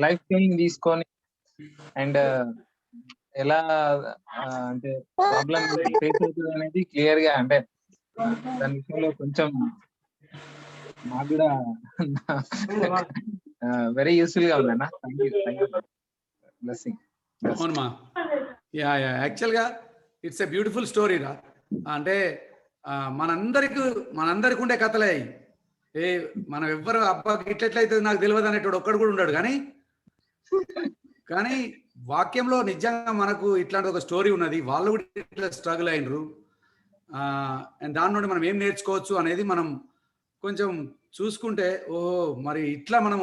లైఫ్ ట్రైనింగ్ తీసుకొని అండ్ ఎలా అంటే ప్రాబ్లమ్ ఫేస్ అవుతుంది అనేది క్లియర్ గా, అంటే దాని విషయంలో కొంచెం మాకు కూడా వెరీ యూస్ఫుల్ గా ఉందన్న. Thank you blessing. అవునమ్మా, యా యా, యాక్చువల్గా ఇట్స్ ఎ బ్యూటిఫుల్ స్టోరీ రా. అంటే మనందరికి ఉండే కథలే అవి. మనం ఎవ్వరు అబ్బాకి ఇట్లెట్లయితే నాకు తెలియదు అనేటోడు ఒక్కడు కూడా ఉన్నాడు. కానీ వాక్యంలో నిజంగా మనకు ఇట్లాంటి ఒక స్టోరీ ఉన్నది. వాళ్ళు కూడా ఇట్లా స్ట్రగుల్ అయినరు. అండ్ దాని నుండి మనం ఏం నేర్చుకోవచ్చు అనేది మనం కొంచెం చూసుకుంటే, ఓహో మరి ఇట్లా మనం